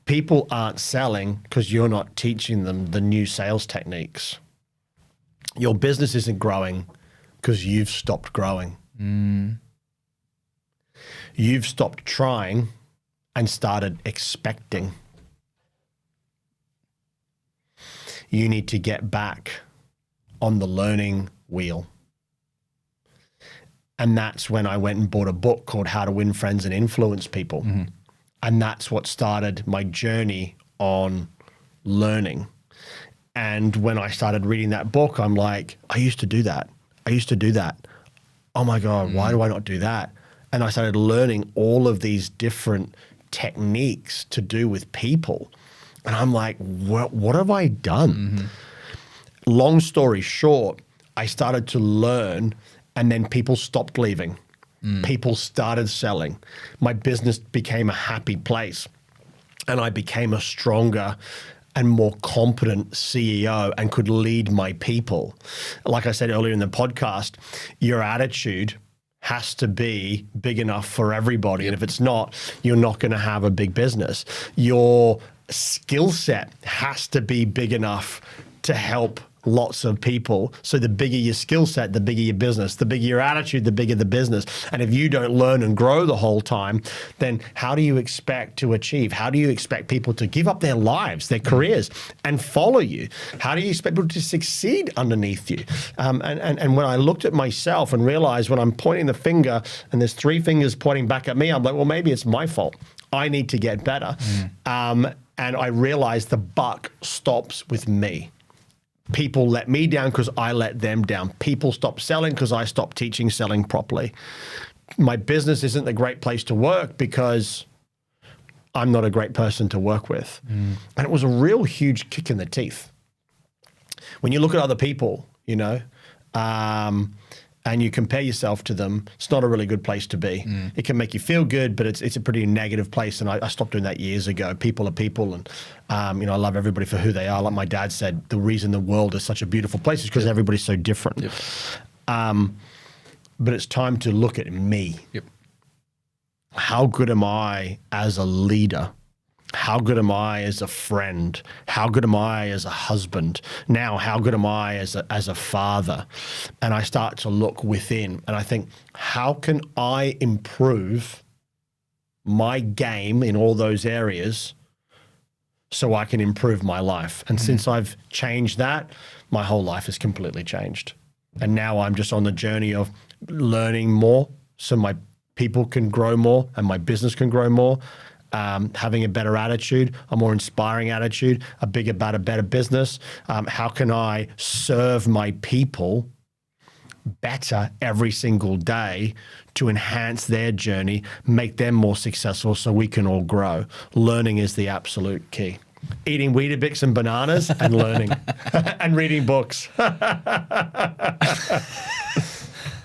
People aren't selling because you're not teaching them the new sales techniques. Your business isn't growing because you've stopped growing. You've stopped trying and started expecting. You need to get back on the learning wheel. And that's when I went and bought a book called How to Win Friends and Influence People. And that's what started my journey on learning. And when I started reading that book, I'm like, I used to do that. Oh my God, why do I not do that? And I started learning all of these different techniques to do with people. And I'm like, what have I done? Long story short, I started to learn, and then people stopped leaving. People started selling. My business became a happy place, and I became a stronger and more competent CEO and could lead my people. Like I said earlier in the podcast, your attitude has to be big enough for everybody. And if it's not, you're not going to have a big business. Your skill set has to be big enough to help lots of people. So the bigger your skill set, the bigger your business. The bigger your attitude, the bigger the business. And if you don't learn and grow the whole time, then how do you expect to achieve? How do you expect people to give up their lives, their careers, and follow you? How do you expect people to succeed underneath you? And when I looked at myself and realized when I'm pointing the finger and there's three fingers pointing back at me, I'm like, well, maybe it's my fault. I need to get better. And I realized the buck stops with me. People let me down because I let them down. People stop selling because I stopped teaching selling properly. My business isn't a great place to work because I'm not a great person to work with. And it was a real huge kick in the teeth. When you look at other people, you know, and you compare yourself to them, it's not a really good place to be. It can make you feel good, but it's a pretty negative place. And I stopped doing that years ago. People are people, and you know, I love everybody for who they are. Like my dad said, the reason the world is such a beautiful place is because everybody's so different. But it's time to look at me. How good am I as a leader? How good am I as a friend? How good am I as a husband? Now, how good am I as a father? And I start to look within and I think, how can I improve my game in all those areas so I can improve my life? And since I've changed that, my whole life has completely changed. And now I'm just on the journey of learning more so my people can grow more and my business can grow more. Having a better attitude, a more inspiring attitude, a better business. How can I serve my people better every single day to enhance their journey, make them more successful so we can all grow? Learning is the absolute key. Eating Weetabix and bananas and learning and reading books.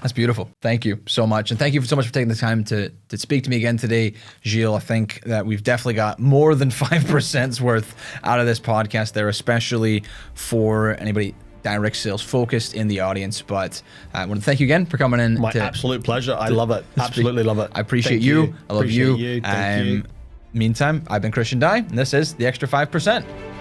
That's beautiful. Thank you so much. And thank you so much for taking the time to speak to me again today, Gilles. I think that we've definitely got more than 5% worth out of this podcast there, especially for anybody direct sales focused in the audience. But I want to thank you again for coming in. My absolute pleasure. I love it. Absolutely love it. I appreciate you. I love you. Thank you. Meantime, I've been Christian Dye, and this is The Extra 5%.